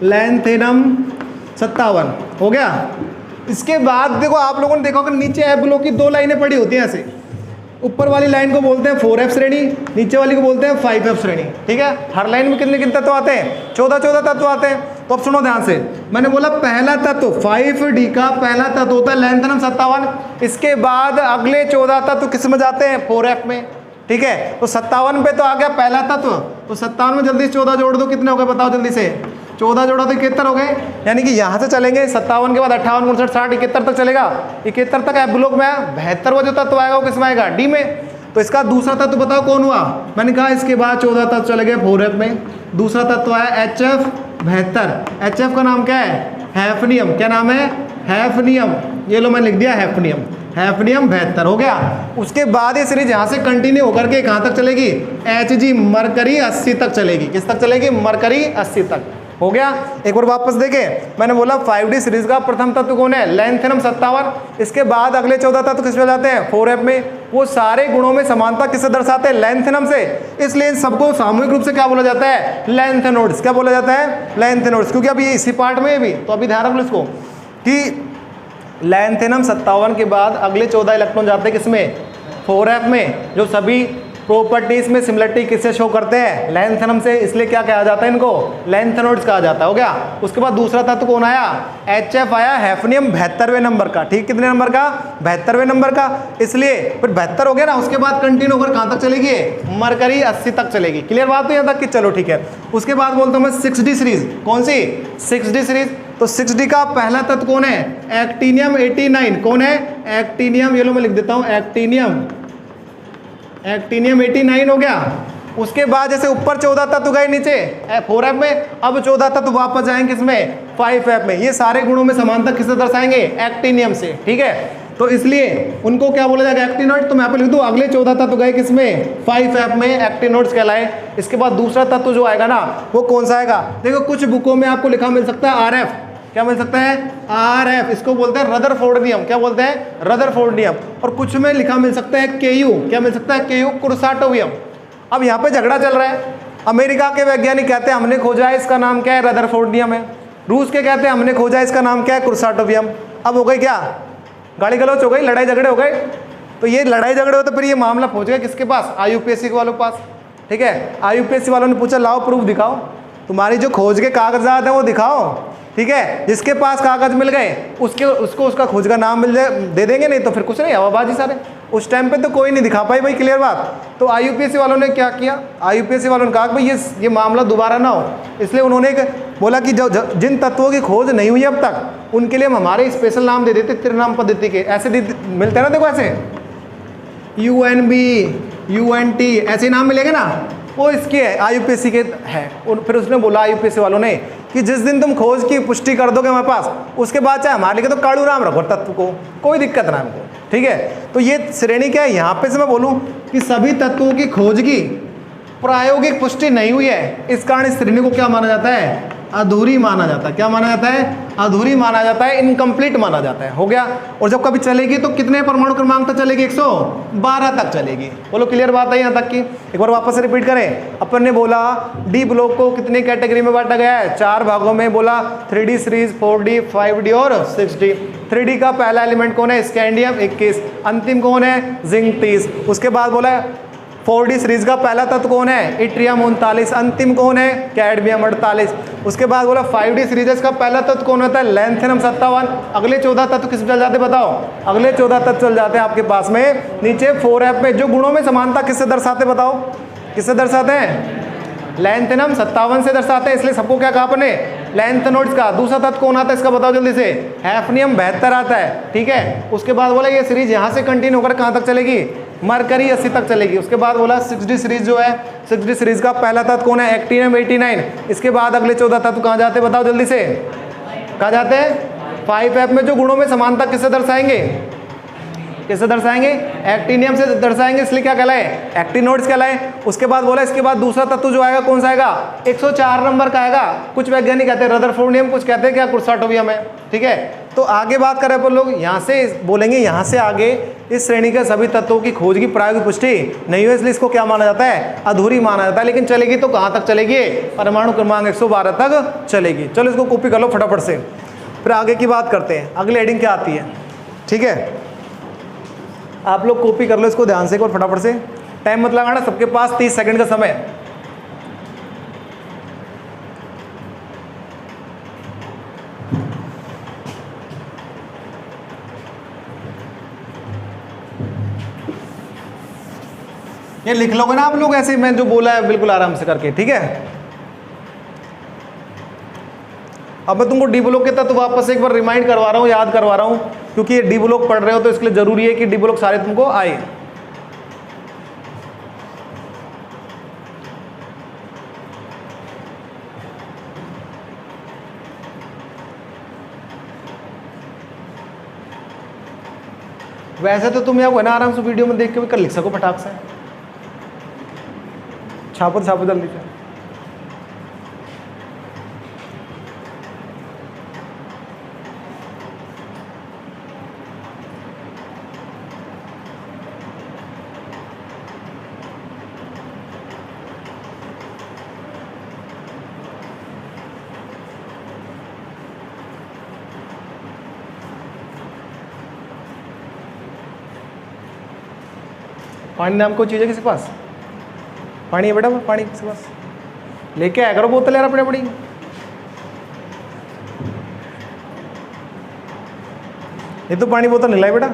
लैंथेनम 57, हो गया। इसके बाद देखो आप लोगों ने देखा होगा नीचे एफ ब्लॉक की 2 लाइनें पड़ी होती हैं ऐसे, ऊपर वाली लाइन को बोलते हैं 4F श्रेणी, नीचे वाली को बोलते हैं 5F श्रेणी, ठीक है। हर लाइन में कितने कितने तत्व आते हैं? 14 तत्व आते हैं। तो अब सुनो ध्यान से, मैंने बोला पहला तत्व 5D का पहला तत्व होता है लैंथेनम 57। इसके बाद अगले 14 तत्व किस में जाते हैं? 4F में, ठीक है। तो 57 पे तो आ गया पहला तत्व, तो 57 में जल्दी 14 जोड़ दो, कितने हो गए बताओ जल्दी से? 14 जोड़ा तो 71 हो गए। यानी कि यहाँ से चलेंगे 57 के बाद 58, 59, 60, 71 तक चलेगा। 71 तक एफ ब्लॉक में 72वां जो तत्व आएगा वो किसमें आएगा? डी में। तो इसका दूसरा तत्व बताओ कौन हुआ? मैंने कहा इसके बाद 14 तत्व चले गए 4F में। दूसरा तत्व आया HF 72। HF का नाम क्या है? हैफनियम। क्या नाम है? हैफनियम। ये लो मैंने लिख दिया हैफनियम, हैफनियम 72, हो गया। उसके बाद ये सीरीज यहाँ से कंटिन्यू होकर के कहाँ तक चलेगी? Hg मरकरी 80 तक चलेगी। किस तक चलेगी? मरकरी 80 तक, हो गया। एक बार वापस देखें, मैंने बोला 5D सीरीज का प्रथम तत्व कौन है? लैंथेनम 57। इसके बाद अगले 14 तत्व किस में जाते हैं? 4F में। वो सारे गुणों में समानता किससे दर्शाते हैं? लैंथेनम से। इसलिए इन सबको सामूहिक रूप से क्या बोला जाता है? लैंथेनोड्स। क्या बोला जाता है? लैंथेनोड्स। क्योंकि अभी इसी पार्ट में भी, तो अभी ध्यान रख लो इसको कि लैंथेनम 57 के बाद अगले 14 इलेक्ट्रॉन जाते हैं किसमें? 4F में। जो सभी प्रॉपर्टीज में सिमिलरिटी किससे शो करते हैं? लैंथेनम से। इसलिए क्या कहा जाता है इनको? लैंथेनोड्स कहा जाता है, हो गया। उसके बाद दूसरा तत्व कौन आया? HF आया, हैफनियम 72वें नंबर का, ठीक। कितने नंबर का? 72वें नंबर का। इसलिए फिर 72 हो गया ना, उसके बाद कंटिन्यू होकर कहाँ तक चलेगी? मरकरी 80 तक चलेगी। क्लियर बात तो यहाँ तक कि चलो ठीक है। उसके बाद बोलता हूँ मैं 6D सीरीज। कौन सी? 6D series. तो 6D का पहला तत्व कौन है? एक्टिनियम 89। कौन है? एक्टिनियम। ये लो मैं लिख देता हूँ एक्टिनियम 89 हो गया। उसके बाद जैसे ऊपर 14 तत्व गए नीचे 4F में, अब 14 तत्व वापस जाएंगे किसमें? 5F में। ये सारे गुणों में समानता किससे दर्शाएंगे? एक्टिनियम से, ठीक है। तो इसलिए उनको क्या बोला जाएगा? एक्टिनोड। तो मैं यहाँ पे लिख दूँ अगले 14 तत्व गए किसमें? 5F में, एक्टिनोड्स कहलाए। इसके बाद दूसरा तत्व जो आएगा ना वो कौन सा आएगा? देखो कुछ बुकों में आपको लिखा मिल सकता है RF। क्या मिल सकता है? RF। इसको बोलते हैं रदरफोर्डियम। क्या बोलते हैं? रदरफोर्डियम। और कुछ में लिखा मिल सकता है KU। क्या मिल सकता है? KU कुर्साटोवियम। अब यहाँ पे झगड़ा चल रहा है। अमेरिका के वैज्ञानिक कहते हैं हमने खोजा है, इसका नाम क्या है, रदरफोर्डियम है। रूस के कहते हैं हमने खोजा है, इसका नाम क्या है, कुर्साटोवियम। अब हो गई क्या, गाली गलौच हो गई, लड़ाई झगड़े हो गए। तो ये लड़ाई झगड़े हो तो फिर ये मामला पहुंच गया किसके पास, IUPAC वालों के पास। ठीक है, IUPAC वालों ने पूछा लाओ प्रूफ दिखाओ, तुम्हारी जो खोज के कागजात हैं वो दिखाओ। ठीक है, जिसके पास कागज मिल गए उसको उसका खोज का नाम मिल जाए, दे देंगे, नहीं तो फिर कुछ नहीं, हवाबाजी सारे। उस टाइम पे तो कोई नहीं दिखा पाई भाई, क्लियर बात। तो IUPAC वालों ने क्या किया, IUPAC वालों ने कहा कि भाई ये मामला दोबारा ना हो, इसलिए उन्होंने बोला कि जो जिन तत्वों की खोज नहीं हुई अब तक उनके लिए हम हमारे स्पेशल नाम दे देते, त्रिनाम पद्धति के। ऐसे मिलते हैं ना, देखो ऐसे UNB UNT ऐसे नाम मिलेंगे ना, वो इसके है, IUPAC के है। फिर उसने बोला IUPAC वालों ने कि जिस दिन तुम खोज की पुष्टि कर दोगे हमारे पास, उसके बाद चाहे हमारे लिए तो काड़ू नाम रखो तत्व को, कोई दिक्कत ना हमको। ठीक है, तो ये श्रेणी क्या है, यहाँ पे से मैं बोलूँ कि सभी तत्वों की खोज की प्रायोगिक पुष्टि नहीं हुई है, इस कारण इस श्रेणी को क्या माना जाता है, अधूरी माना जाता है। क्या माना जाता है, अधूरी माना जाता है, इनकम्प्लीट माना जाता है। हो गया। और जब कभी चलेगी तो कितने परमाणु क्रमांक तक चलेगी, 112 तक चलेगी। बोलो क्लियर बात है यहाँ तक की। एक बार वापस से रिपीट करें। अपन ने बोला डी ब्लॉक को कितनी कैटेगरी में बांटा गया है, 4 भागों में। बोला 3D सीरीज, 4D, 5D और 6D। 3D का पहला एलिमेंट कौन है, स्कैंडियम 21। अंतिम कौन है, जिंक 30। उसके बाद बोला 4D सीरीज का पहला तत्व कौन है, इट्रियम 39। अंतिम कौन है, कैडमियम 48। उसके बाद बोला 5D सीरीज का पहला तत्व कौन होता है, लैंथेनम 57। अगले 14 तत्व किस चल जाते बताओ, अगले 14 तत्व चल जाते हैं आपके पास में नीचे 4F में। जो गुणों में समानता किससे दर्शाते बताओ, किससे दर्शाते हैं, लैंथेनम 57 से दर्शाते हैं, इसलिए सबको क्या कहा अपने, लैंथेनोइड्स का। दूसरा तत्व कौन आता है इसका बताओ जल्दी से, हैफनियम 72 आता है। ठीक है, उसके बाद बोला ये सीरीज यहाँ से कंटिन्यू होकर कहाँ तक चलेगी, मरकरी 80 तक चलेगी। उसके बाद बोला 6D सीरीज जो है, 6D सीरीज का पहला तत्व कौन है, एक्टिनियम 89। इसके बाद अगले 14 तत्व कहाँ जाते बताओ जल्दी से, कहाँ जाते हैं, 5F में। जो गुणों में समानता किससे दर्शाएंगे, किससे दर्शाएंगे, एक्टिनियम से दर्शाएंगे, इसलिए क्या कहलाए, एक्टिनोइड्स कहलाए। उसके बाद बोला इसके बाद दूसरा तत्व जो आएगा कौन सा आएगा, 104 नंबर का आएगा। कुछ वैज्ञानिक कहते हैं रदरफोर्डियम, कुछ कहते हैं क्या कुर्साटोवियम है। ठीक है, तो आगे बात करें अपन लोग, यहाँ से बोलेंगे, यहाँ से आगे इस श्रेणी के सभी तत्वों की खोज की प्रायोगिक पुष्टि नहीं हुई, इसलिए इसको क्या माना जाता है, अधूरी माना जाता है। लेकिन चलेगी तो कहाँ तक चलेगी, परमाणु क्रमांक 112 तक चलेगी। चलो इसको कॉपी कर लो फटाफट से, फिर आगे की बात करते हैं। अगली हेडिंग क्या आती है, ठीक है, आप लोग कॉपी कर लो इसको ध्यान से एक बार फटाफट से। टाइम मत लगाना, सबके पास 30 सेकंड का समय। ये लिख लोगे ना आप लोग ऐसे, मैं जो बोला है बिल्कुल आराम से करके। ठीक है, अब मैं तुमको डी ब्लॉक के तत्व वापस से एक बार रिमाइंड करवा रहा हूँ, याद करवा रहा हूँ, क्योंकि ये डी ब्लॉक पढ़ रहे हो तो इसके लिए जरूरी है कि डी ब्लॉक सारे तुमको आए। वैसे तो तुम यहाँ ना आराम से वीडियो में देख के भी कर लिख सको फटाक से, छापो छापो जल्दी से। पानी नाम कोई चीज़ है किसी पास, पानी है बेटा, पानी किसी पास लेके आया करो बोतल यार अपने अपनी। ये तो पानी बोतल नहीं लाई बेटा।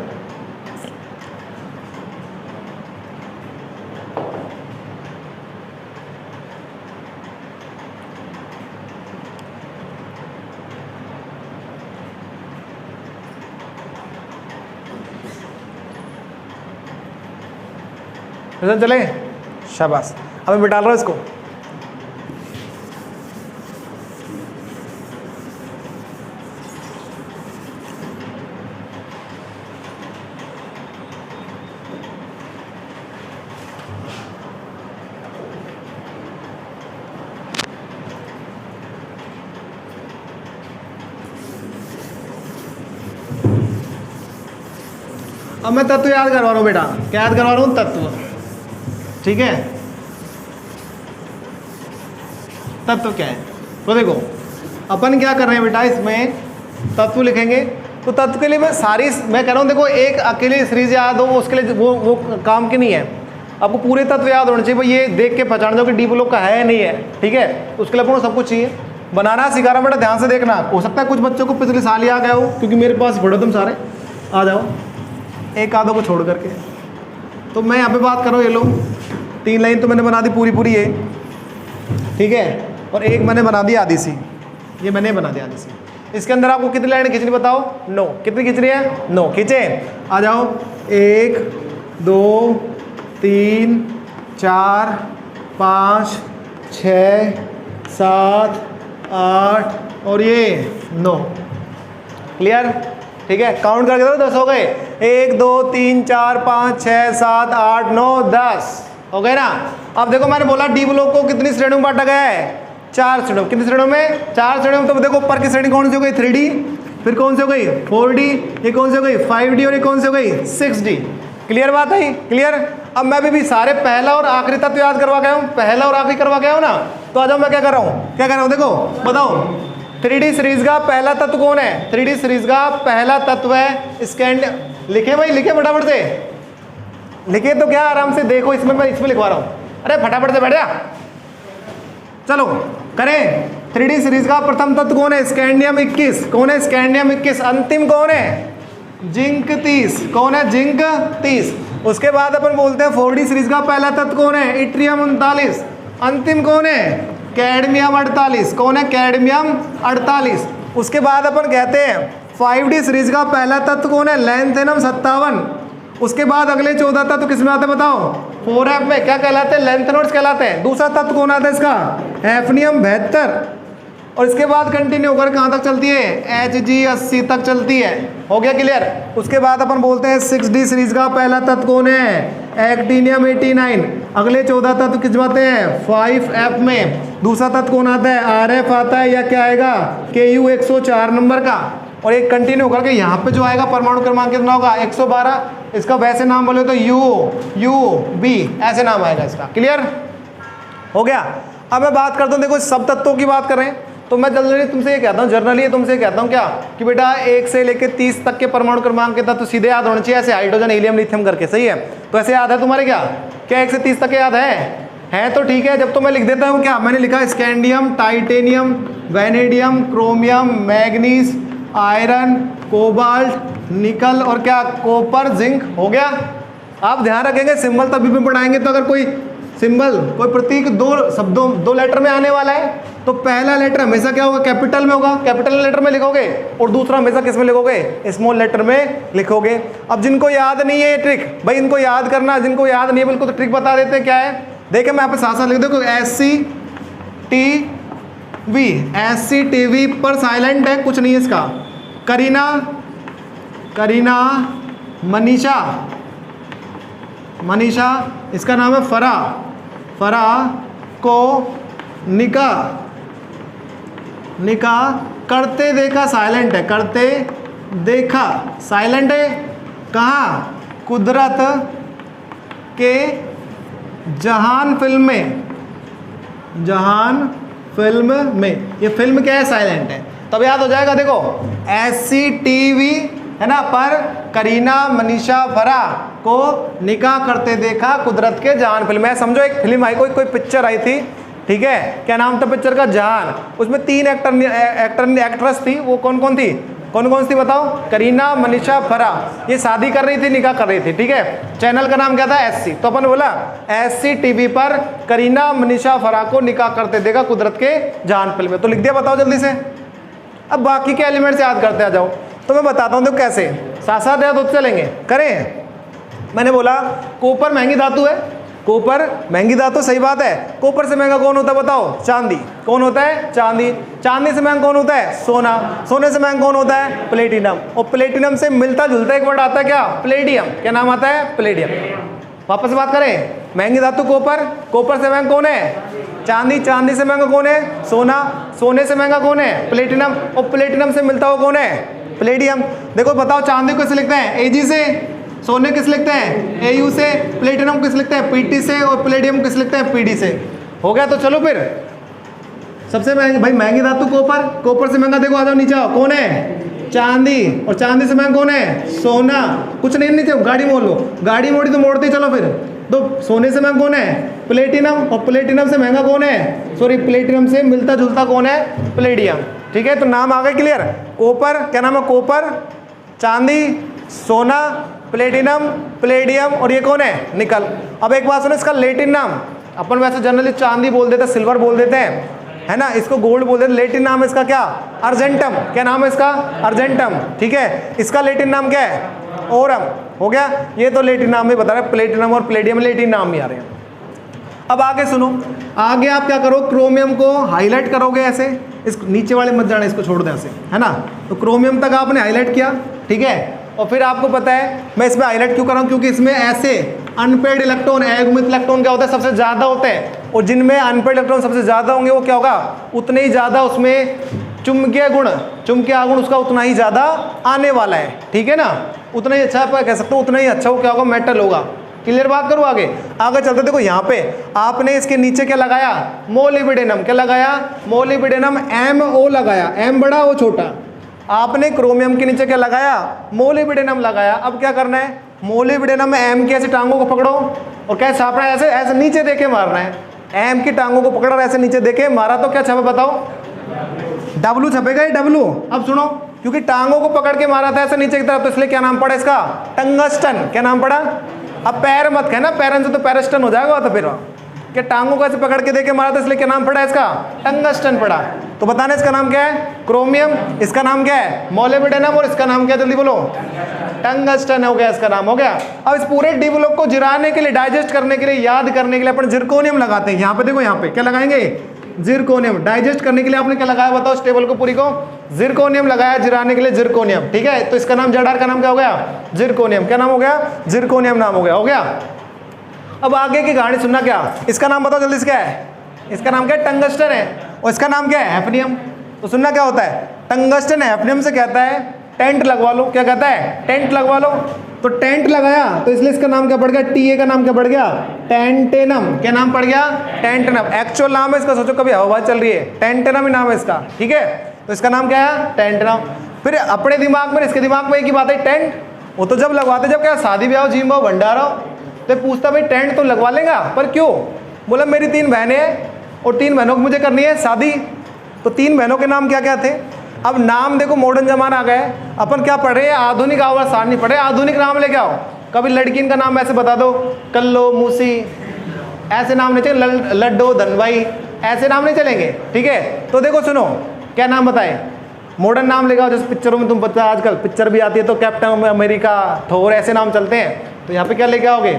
चले, शाबाश। अब मैं बिठा रहा हूँ इसको। अब मैं तत्व याद करवा रहा हूँ बेटा, क्या याद करवा रहा हूँ, तत्व। ठीक है, तत्व क्या है। तो देखो अपन क्या कर रहे हैं बेटा, इसमें तत्व लिखेंगे। तो तत्व के लिए मैं कह रहा हूँ, देखो एक अकेले सीरीज याद हो उसके लिए वो काम की नहीं है। आपको पूरे तत्व याद होने चाहिए भाई, ये देख के पहचान जाओ कि डी ब्लॉक का है नहीं है, ठीक है। उसके लिए अपन को सब कुछ चाहिए। बनाना सिखा रहा बेटा, ध्यान से देखना। हो सकता है कुछ बच्चों को पिछले साल ही आ गया हो, क्योंकि मेरे पास पढ़ो तुम सारे, आ जाओ एक आधों को छोड़ करके। तो मैं यहाँ पे बात कर रहा हूँ, ये लो 3 लाइन तो मैंने बना दी पूरी ये, ठीक है। और एक मैंने बना दी आधी सी, ये मैंने बना दी आधी सी। इसके अंदर आपको कितनी लाइन खींचनी बताओ? 9। कितनी खींचनी है? 9। खींचे, आ जाओ। 1 2 3 4 5 6 7 8 और ये 9। क्लियर? ठीक है, काउंट करके दो, 10 हो गए। 1 2 3 4 5 6 7 8 9 10 हो गए ना। अब देखो मैंने बोला डी ब्लॉक को कितनी श्रेणियों में बांटा गया है? 4 श्रेणियों। कितनी श्रेणियों में? 4 श्रेणियों में। तो देखो ऊपर की श्रेणी कौन सी हो गई? 3D, फिर कौन सी हो गई? 4D, ये कौन सी हो गई? 5D, और ये कौन सी हो गई? 6D। क्लियर बात है? क्लियर। अब मैं भी सारे पहला और आखिरी तत्व याद करवा गया हूँ, पहला और आखिरी करवा गया हूँ ना। तो आ जाओ, मैं क्या कर रहा हूँ, क्या कर रहा हूँ, देखो बताओ। 3D सीरीज का पहला तत्व कौन है? 3D सीरीज का पहला तत्व है स्कैंड। लिखे भाई, लिखे फटाफट से, लिखे तो क्या, आराम से देखो। इसमें मैं इसमें लिखवा रहा हूँ, अरे फटाफट से बैठ जा। चलो करें। 3D सीरीज का प्रथम तत्व कौन है? स्कैंडियम 21। कौन है? स्कैंडियम 21। अंतिम कौन है? जिंक 30। कौन है? जिंक 30। उसके बाद अपन बोलते हैं 4D सीरीज का पहला तत्व कौन है? इट्रियम 39। अंतिम कौन है? कैडमियम 48। कौन है? कैडमियम 48। उसके बाद अपन कहते हैं 5D सीरीज का पहला तत्व कौन है? लैंथेनम 57। उसके बाद अगले 14 तत्व किसमें आते हैं बताओ? 4F में। क्या कहलाते हैं? लैंथेनोइड्स कहलाते हैं। दूसरा तत्व कौन आता है इसका? हैफनियम 72। और इसके बाद कंटिन्यू होकर कहाँ तक चलती है? Hg 80 तक चलती है। हो गया क्लियर? उसके बाद अपन बोलते हैं 6D सीरीज का पहला तत्व कौन है? एक्टिनियम 89। अगले 14 तत्व किस आते हैं? 5F में। दूसरा तत्व कौन आता है? RF आता है, या क्या आएगा? Ku 104 नंबर का। और एक कंटिन्यू करके यहाँ पे जो आएगा परमाणु क्रमांक कितना होगा? 112। इसका वैसे नाम बोले तो UB ऐसे नाम आएगा इसका। क्लियर हो गया? अब मैं बात करता हूँ, देखो सब तत्वों की बात करें तो मैं जनरली तुमसे ये कहता हूँ, जर्नली तुमसे कहता हूँ क्या कि बेटा 1 से लेकर 30 तक के परमाणु क्रमांक के तत्व सीधे याद होने चाहिए, ऐसे हाइड्रोजन हीलियम लिथियम करके। सही है? तो ऐसे याद है तुम्हारे? क्या 1 से 30 तक के याद है तो ठीक है। जब तो मैं लिख देता हूँ, क्या मैंने लिखा? Scandium, titanium, vanadium, chromium, manganese, iron, cobalt, निकल और क्या? Copper, zinc. हो गया? आप ध्यान रखेंगे सिंबल तभी भी पढ़ाएंगे, तो अगर कोई सिंबल, कोई प्रतीक 2 शब्दों 2 लेटर में आने वाला है तो पहला लेटर हमेशा क्या होगा? कैपिटल में होगा, कैपिटल लेटर में लिखोगे, और दूसरा हमेशा किस में लिखोगे? स्मॉल लेटर में लिखोगे। अब जिनको याद नहीं है ये ट्रिक, भाई इनको याद करना, जिनको याद नहीं है बिल्कुल, तो ट्रिक बता देते हैं क्या है। देखिए मैं यहाँ पे साथ साथ लिख दो, SCTV पर साइलेंट है, कुछ नहीं है इसका। करीना, मनीषा, इसका नाम है फरा को निका करते देखा, साइलेंट है, करते देखा साइलेंट है। कहाँ? कुदरत के जहान फिल्म में। ये फिल्म क्या है? साइलेंट है। तब याद हो जाएगा। देखो SCTV है ना, पर करीना, मनीषा, फरा को निकाह करते देखा कुदरत के जहान फिल्म है। समझो एक फिल्म आई, कोई पिक्चर आई थी, ठीक है। क्या नाम था पिक्चर का? जहान। उसमें 3 एक्ट्रेस थी। वो कौन कौन सी बताओ? करीना, मनीषा, फरा। ये शादी कर रही थी, निकाह कर रही थी, ठीक है। चैनल का नाम क्या था? SC। तो अपन बोला SCTV पर करीना, मनीषा, फरा को निकाह करते देखा कुदरत के जहान फिल्म में। तो लिख दिया, बताओ जल्दी से। अब बाकी के एलिमेंट्स याद करते आ जाओ। तो मैं बताता हूँ देखो कैसे, साथ साथ याद होते चलेंगे। करें? मैंने बोला कॉपर महंगी धातु है, कॉपर महंगी धातु, सही बात है। कॉपर से महंगा कौन होता है बताओ? चांदी। कौन होता है? चांदी। चांदी से महंगा कौन होता है? सोना। सोने से महंगा कौन होता है? प्लेटिनम। और प्लेटिनम से मिलता जुलता एक वर्ड आता है क्या? प्लेडियम। क्या नाम आता है? प्लेडियम। वापस बात करें, महंगी धातु कॉपर, कॉपर से महंगा कौन है? चांदी। चांदी से महंगा कौन है? सोना। सोने से महंगा कौन है? प्लेटिनम। और प्लेटिनम से मिलता हुआ कौन है? प्लेडियम। देखो बताओ, चांदी को किस लिखते हैं? Ag से। सोने किस लिखते हैं? Au से। प्लेटिनम किस लिखते हैं? Pt से। और प्लेडियम किस लिखते हैं? Pd से। हो गया? तो चलो फिर सबसे महंगी भाई महंगी धातु कॉपर, कॉपर से महंगा देखो आ जाओ नीचे आओ, कौन है? चांदी, और चांदी से महंगा कौन है? सोना। कुछ नहीं नीचे गाड़ी मोड़ लो, गाड़ी मोड़ी तो मोड़ते ही चलो फिर। तो सोने से महंगा कौन है? प्लेटिनम, और प्लेटिनम से महंगा कौन है? सॉरी प्लेटिनम से मिलता जुलता कौन है? प्लेडियम। ठीक है, तो नाम आ गए क्लियर। कॉपर क्या नाम है? कॉपर, चांदी, सोना, प्लेटिनम, प्लेडियम, और ये कौन है? निकल। अब एक बात सुनो, इसका लैटिन नाम, अपन वैसे जनरली चांदी बोल देते हैं, सिल्वर बोल देते हैं, है ना, इसको गोल्ड बोल देते हैं। लैटिन नाम है इसका क्या? अर्जेंटम। क्या नाम है इसका? अर्जेंटम। ठीक है, इसका लैटिन नाम क्या है? ओरम। हो गया, ये तो लैटिन नाम भी बता रहे हैं, प्लेटिनम और प्लेडियम लैटिन नाम ही आ रहे हैं। अब आगे सुनो, आगे आप क्या करो, क्रोमियम को हाईलाइट करोगे ऐसे, इस नीचे वाले मत जाना, इसको छोड़ दें ऐसे, है ना। तो क्रोमियम तक आपने हाईलाइट किया, ठीक है, और फिर आपको पता है मैं इसमें हाईलाइट क्यों कर रहा हूँ, क्योंकि इसमें ऐसे अनपेड इलेक्ट्रॉन, अयुग्मित इलेक्ट्रॉन क्या होता है? सबसे ज़्यादा होते हैं, और जिनमें अनपेड इलेक्ट्रॉन सबसे ज़्यादा होंगे वो क्या होगा? उतने ही ज़्यादा उसमें चुंबकीय गुण उसका उतना ही ज़्यादा आने वाला है। ठीक है ना, उतना ही अच्छा आप कह सकते हो, उतना ही अच्छा वो क्या होगा? मेटल होगा। क्लियर बात करूँ? आगे चलते देखो, यहाँ पे आपने इसके नीचे क्या लगाया? मोलिब्डेनम। क्या लगाया? मोलिब्डेनम, MO लगाया, M बड़ा वो छोटा। आपने क्रोमियम के नीचे क्या लगाया? मोलिब्डेनम लगाया। अब क्या करना है? मोलिब्डेनम में M की ऐसे टांगों को पकड़ो और क्या छापना है? ऐसे ऐसे नीचे देके मारना है। M की टांगों को पकड़ा और ऐसे नीचे देके मारा तो क्या छपे बताओ? W छपेगा, ये W। अब सुनो, क्योंकि टांगों को पकड़ के मारा था ऐसे नीचे की तरफ, तो इसलिए क्या नाम पड़ा इसका? टंगस्टन। क्या नाम पड़ा? अब पैर मत कहना, पैरन से तो पैरस्टन हो जाएगा, तो फिर क्या टांगों को ऐसे पकड़ के देके मारा था, इसलिए क्या नाम पड़ा इसका? टंगस्टन पड़ा। तो बताना इसका नाम क्या है? क्रोमियम। इसका नाम क्या है? मोलिब्डेनम। और इसका नाम क्या? जल्दी बोलो। टंगस्टन हो गया इसका नाम, हो गया। अब इस पूरे डी ब्लॉक को जिराने के लिए, डाइजेस्ट करने के लिए, याद करने के लिए अपन जिरकोनियम लगाते हैं। यहाँ पे देखो, यहाँ पे क्या लगाएंगे? जिरकोनियम। डाइजेस्ट करने के लिए आपने क्या लगाया बताओ? इस टेबल को पूरी को जिरकोनियम लगाया, जिराने के लिए जिरकोनियम। ठीक है, तो इसका नाम जडार का नाम क्या हो गया? जिरकोनियम। क्या नाम हो गया? जिरकोनियम नाम हो गया। हो गया। अब आगे की कहानी सुनना, क्या इसका नाम बताओ जल्दी से? क्या है इसका नाम? क्या है? टंगस्टन है। और इसका नाम क्या है? हैफनियम। तो सुनना क्या होता है? टंगस्टन हैफनियम से कहता है टेंट लगवा लो। क्या कहता है? टेंट लगवा लो। तो टेंट लगाया तो इसलिए इसका नाम क्या पड़ गया? TA का नाम क्या पड़ गया? टेंटेनम। क्या नाम पड़ गया? टेंटेनम। एक्चुअल नाम है इसका, सोचो कभी हवा चल रही है, टेंटेनम ही नाम है इसका। ठीक है, तो इसका नाम क्या है? टेंटेनम। फिर अपने दिमाग में, इसके दिमाग में एक ही बात है, टेंट। वो तो जब लगवाते जब क्या शादी ब्याह, जिम भाव, भंडारा हो, तो पूछता भाई टेंट तो लगवा लेगा, पर क्यों? बोला मेरी 3 बहनें हैं और 3 बहनों को मुझे करनी है शादी। तो 3 बहनों के नाम क्या क्या थे? अब नाम देखो, मॉडर्न जमाना आ गया है, अपन क्या पढ़ रहे हैं? आधुनिक आवर्सान नहीं पढ़े, आधुनिक नाम लेके आओ। कभी लड़की का नाम ऐसे बता दो, कल्लो, मूसी, ऐसे नाम नहीं चलेंगे, लड्डो, धनवाई, ऐसे नाम नहीं चलेंगे। ठीक है, तो देखो सुनो, क्या नाम बताएं? मॉडर्न नाम लेके आओ, जैसे पिक्चरों में तुम पता है आजकल पिक्चर भी आती है, तो कैप्टन अमेरिका, थोर, ऐसे नाम चलते हैं। तो यहाँ पे क्या लेके आओगे?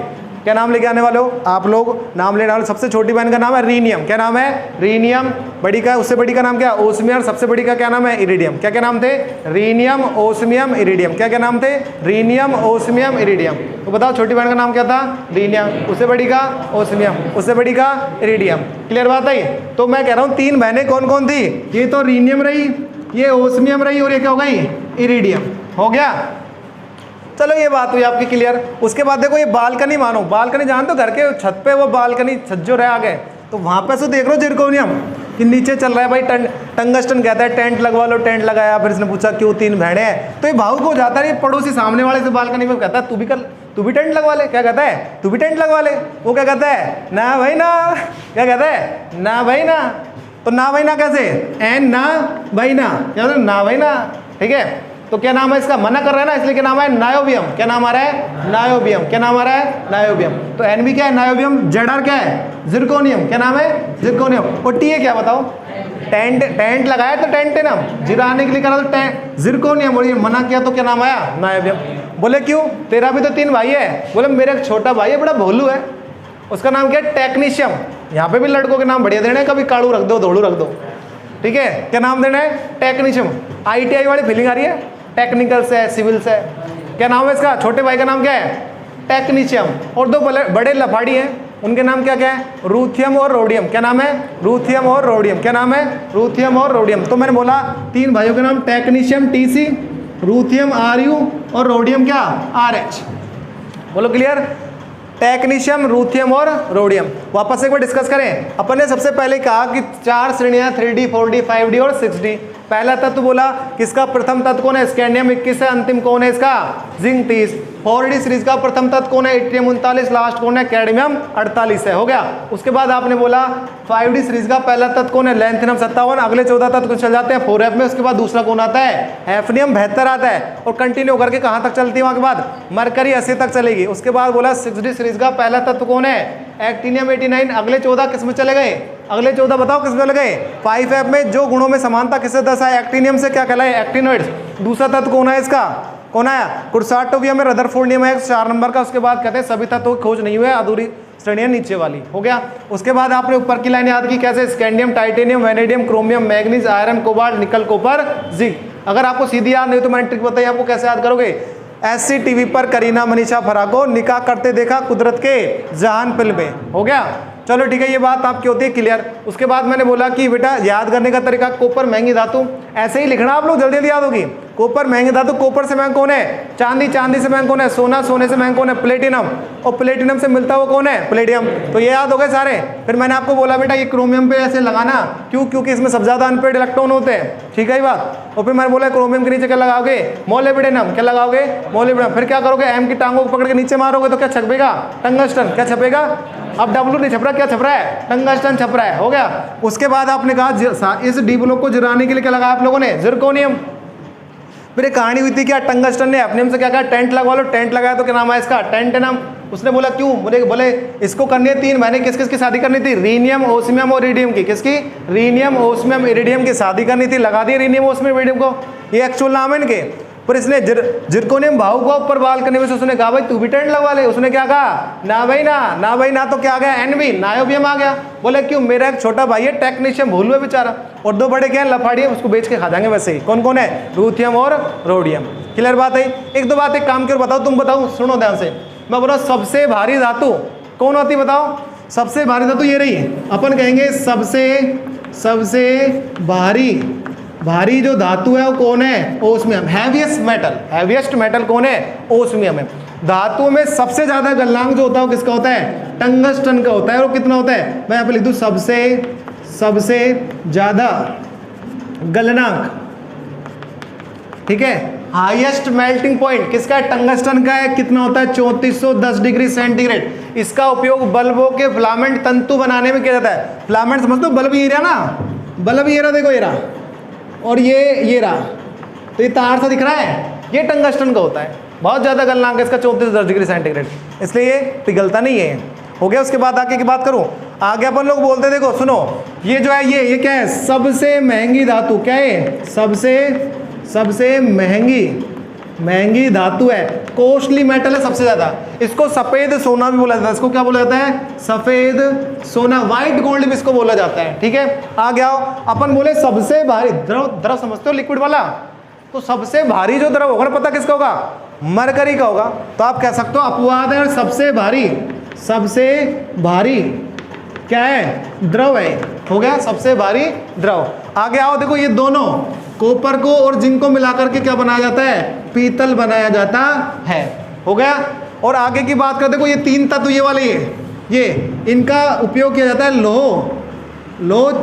क्या नाम लेके आने वाले हो आप लोग? नाम लेने वाले सबसे छोटी बहन का नाम है रीनियम। क्या नाम है? रीनियम। बड़ी का, उससे बड़ी का नाम क्या? ओस्मियम। सबसे बड़ी का क्या नाम है? इरिडियम। क्या क्या नाम थे? Rhenium, osmium, iridium. क्या क्या नाम थे? Rhenium, osmium, iridium. तो बताओ छोटी बहन का नाम क्या था? रीनियम। उससे बड़ी का? ओस्मियम। उससे बड़ी का? इरिडियम। क्लियर बात है? तो मैं कह रहा हूँ 3 बहनें कौन कौन थी? ये तो रीनियम रही, ये ओस्मियम रही, और ये क्या हो गई? इरिडियम। हो गया। चलो ये बात हुई आपकी क्लियर। उसके बाद देखो, ये बालकनी मानो, बालकनी जानते हो, घर के छत पे वो बालकनी छज्जो रहे आगे, तो वहाँ पे से देख लो जिरकोनियम कि नीचे चल रहा है भाई टंगस्टन कहता है टेंट लगवा लो, टेंट लगाया। फिर इसने पूछा क्यों 3 बहनें हैं? तो ये भावुक हो जाता है, पड़ोसी सामने वाले से बालकनी में कहता है तू भी टेंट लगवा ले। क्या कहता है? तू भी टेंट लगवा ले। वो क्या कहता है? ना भाई ना। क्या कहता है? ना भाई ना। तो ना भाई ना कैसे? एन ना भाई ना, क्या ना भाई ना। ठीक है, तो क्या नाम है इसका? मना कर रहा है ना, इसलिए क्या नाम है? नायोबियम। क्या नाम आ रहा है? नायोबियम। क्या नाम आ रहा है? नायोबियम। तो NB क्या है? नायोबियम। ZR क्या है? जिरकोनियम। क्या नाम है? जिरकोनियम। और TA क्या बताओ? टेंट लगाया तो टेंटेनम, जिराने के लिए करा तो जिरकोनियम, और ये मना किया तो क्या नाम आया? नायोबियम। बोले क्यों? तेरा भी तो 3 भाई है। बोले मेरा एक छोटा भाई है, बड़ा भोलू है, उसका नाम क्या है? टेक्नीशियम। यहाँ पे भी लड़कों के नाम बढ़िया देने, कभी काड़ू रख दो, धोड़ू रख दो। ठीक है, क्या नाम देना है? टेक्नीशियम। ITI वाली फीलिंग आ रही है? टेक्निकल से है, सिविल से। क्या नाम है इसका? छोटे भाई का नाम क्या है? टेक्नीशियम। और 2 बड़े लफाड़ी हैं, उनके नाम क्या क्या है? रूथियम और रोडियम। क्या नाम है? रूथियम और रोडियम। क्या नाम है? रूथियम और रोडियम। तो मैंने बोला 3 भाइयों के नाम टेक्नीशियम TC, रूथियम RU, और रोडियम क्या? RH। बोलो क्लियर। टेक्नीशियम, रूथियम और रोडियम। वापस एक बार डिस्कस करें। अपन ने सबसे पहले कहा कि 4 श्रेणियां 3D, 4D, 5D और 6D। पहला तत्व बोला किसका प्रथम तत्व कौन है, स्कैंडियम 21 है, अंतिम कौन है इसका, जिंक 30। 4D सीरीज का प्रथम तत्व कौन है, इट्रियम 39, लास्ट कौन है, कैडमियम 48 है, हो गया। उसके बाद आपने बोला 5D सीरीज का पहला तत्व कौन है, लैंथेनम 57, अगले 14 तत्व चल जाते हैं 4F में। उसके बाद दूसरा कौन आता है, हैफनियम 72 आता है, और कंटिन्यू करके कहाँ तक चलती है वहाँ के बाद, मरकरी 80 तक चलेगी। उसके बाद बोला 6D सीरीज का पहला तत्व कौन है, एक्टिनियम 89, अगले 14 किस में चले गए, अगले 14 बताओ किस में चले गए, 5F में। जो गुणों में समानता किससे दर्शाए, एक्टिनियम से, क्या कहलाए, एक्टिनोइड्स। दूसरा तत्व कौन है इसका, कौन आया, कुर्साटोवियम में रदरफोर्ड नियम है 4 नंबर का। उसके बाद कहते हैं सभी तत्वों की खोज नहीं हुई, अधूरी श्रेणियां नीचे वाली, हो गया। उसके बाद आपने ऊपर की लाइन याद की कैसे, scandium, titanium, vanadium, chromium, manganese, iron, cobalt, निकल, कॉपर, जिंक। अगर आपको सीधी याद नहीं तो मैंने ट्रिक बताई आपको, कैसे याद करोगे। SCTV पर करीना मनीषा फराह को निकाह करते देखा कुदरत के जहान फिल्म में, हो गया। चलो ठीक है, ये बात आपकी होती है क्लियर। उसके बाद मैंने बोला कि बेटा याद करने का तरीका, कॉपर महंगी धातु, ऐसे ही लिखना आप लोग, जल्दी जल्दी याद होगी। कॉपर महंगी धातु, कॉपर से महंगा कौन है, चांदी, चांदी से महंगा कौन है, सोना, सोने से महंगा कौन है, प्लेटिनम, और प्लेटिनम से मिलता हुआ कौन है, प्लेडियम। तो ये याद हो गए सारे। फिर मैंने आपको बोला बेटा ये क्रोमियम पे ऐसे लगाना, क्यों, क्योंकि इसमें सबसे ज्यादा अनपेड इलेक्ट्रॉन होते हैं, ठीक है ये बात। और फिर मैंने बोला क्रोमियम के नीचे क्या लगाओगे, मोलिब्डेनम, क्या लगाओगे, मोलिब्डेनम। फिर क्या करोगे, एम की टांगों को पकड़ के नीचे मारोगे तो क्या छपेगा, टंगस्टन। क्या छपेगा, अब डब्ल्यू नहीं छप रहा, क्या छप रहा है, टंगस्टन छप रहा है, हो गया। उसके बाद आपने कहा इस डी ब्लॉक को जलाने के लिए क्या लगाया आप लोगों ने, जिरकोनियम। फिर एक कहानी हुई थी क्या, टंगस्टन ने अपने से क्या कहा, टेंट लगवा लो। टेंट लगाया तो क्या नाम है इसका, टेंटेनम। उसने बोला क्यों, बोले इसको करनी है 3 महीने, किस किस की शादी करनी थी, रीनियम, ओस्मियम और इरिडियम की। किसकी, रीनियम, ओस्मियम, इरिडियम की शादी करनी थी, लगा दिए रीनियम, ओस्मियम, इरिडियम को, ये एक्चुअल नाम है इनके। पर इसने जिरकोनियम भाव को ऊपर बाल करने में से उसने कहा भाई तू भी टेंट लगवा ले। उसने क्या कहा, ना भाई ना, ना भाई ना, तो क्या आ गया, एनवी, नायोबियम आ गया। बोले क्यों, मेरा एक छोटा भाई है टेक्नीशियम भूल हुआ बेचारा, और 2 बड़े क्या लफाड़िए, उसको बेच के खा जाएंगे वैसे ही। कौन कौन है, रूथियम और रोडियम। क्लियर बात है। एक दो बात एक काम कर बताओ, तुम बताओ, सुनो ध्यान से। मैं बोला सबसे भारी धातु कौन होती बताओ, सबसे भारी धातु ये रही। अपन कहेंगे सबसे भारी जो धातु है वो कौन है, ओस्मियम। हैवीएस्ट मेटल कौन है, ओस्मियम है। धातु में सबसे ज्यादा गलनांक जो होता है वो किसका होता है, टंगस्टन का होता है। और कितना होता है, मैं यहाँ पे लिख दूं सबसे ज्यादा गलनांक, ठीक है। हाईएस्ट मेल्टिंग पॉइंट किसका है, टंगस्टन का है। कितना होता है, 3410 डिग्री सेंटीग्रेड। इसका उपयोग बल्बों के फिलामेंट तंतु बनाने में किया जाता है। फिलामेंट समझ लो, बल्ब ये रहा ना, बल्ब ये रहा, देखो ये रहा, और ये रहा, तो ये तार सा दिख रहा है, ये टंगस्टन का होता है। बहुत ज़्यादा गलनांक है इसका, 3410 डिग्री सेंटीग्रेड, इसलिए ये पिघलता नहीं है, हो गया। उसके बाद आगे की बात करूं, आगे अपन लोग बोलते देखो सुनो, ये जो है ये क्या है, सबसे महंगी धातु, क्या है, सबसे महंगी धातु है, कॉस्टली मेटल है सबसे ज्यादा। इसको सफेद सोना भी बोला जाता है। इसको क्या बोला जाता है, सफेद सोना, व्हाइट गोल्ड भी इसको बोला जाता है, ठीक है। आ गया अपन बोले सबसे भारी द्रव समझते हो, लिक्विड वाला, तो सबसे भारी जो द्रव होगा पता किसका होगा, मरकरी का होगा। तो आप कह सकते हो अपवाद है, सबसे भारी क्या है, द्रव है, हो गया सबसे भारी द्रव। आगे आओ, देखो ये दोनों कॉपर को और जिंक को मिलाकर के क्या बनाया जाता है, पीतल बनाया जाता है, हो गया। और आगे की बात कर, देखो ये 3 तत्व ये वाले ये इनका उपयोग किया जाता है लोह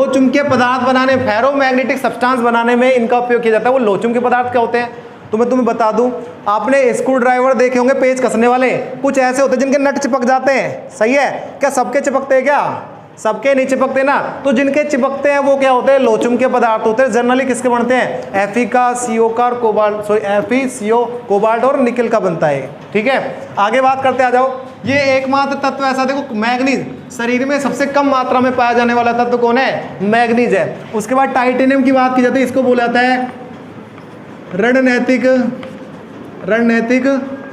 चुंबकीय पदार्थ बनाने, फेरोमैग्नेटिक सब्सटेंस बनाने में इनका उपयोग किया जाता है। वो लोह चुंबकीय पदार्थ क्या होते हैं, तो मैं तुम्हें बता दूं, आपने स्क्रू ड्राइवर देखे होंगे पेच कसने वाले, कुछ ऐसे होते हैं जिनके नट चिपक जाते हैं, सही है। क्या सबके चिपकते हैं, क्या सबके नहीं चिपकते ना, तो जिनके चिपकते हैं वो क्या होते हैं, लोह चुंबकीय पदार्थ होते हैं। जनरली किसके बनते हैं, Fe का, CO का और कोबाल्ट, Fe, CO, कोबाल्ट और निकल का बनता है, ठीक है। आगे बात करते आ जाओ, ये एकमात्र तत्व ऐसा, देखो मैग्नीज, शरीर में सबसे कम मात्रा में पाया जाने वाला तत्व कौन है, मैग्नीज है। उसके बाद टाइटेनियम की बात की जाती है, इसको बोला जाता है रणनैतिक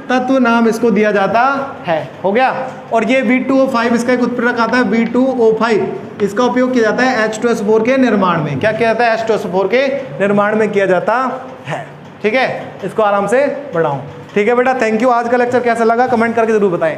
तत्व, नाम इसको दिया जाता है, हो गया। और ये V2O5 इसका एक उत्प्रेरक आता है, V2O5, इसका उपयोग किया जाता है H2SO4 के निर्माण में। क्या किया जाता है, H2SO4 के निर्माण में किया जाता है, ठीक है। इसको आराम से बढ़ाऊं, ठीक है बेटा। Thank you. आज का लेक्चर कैसा लगा कमेंट करके जरूर बताएं।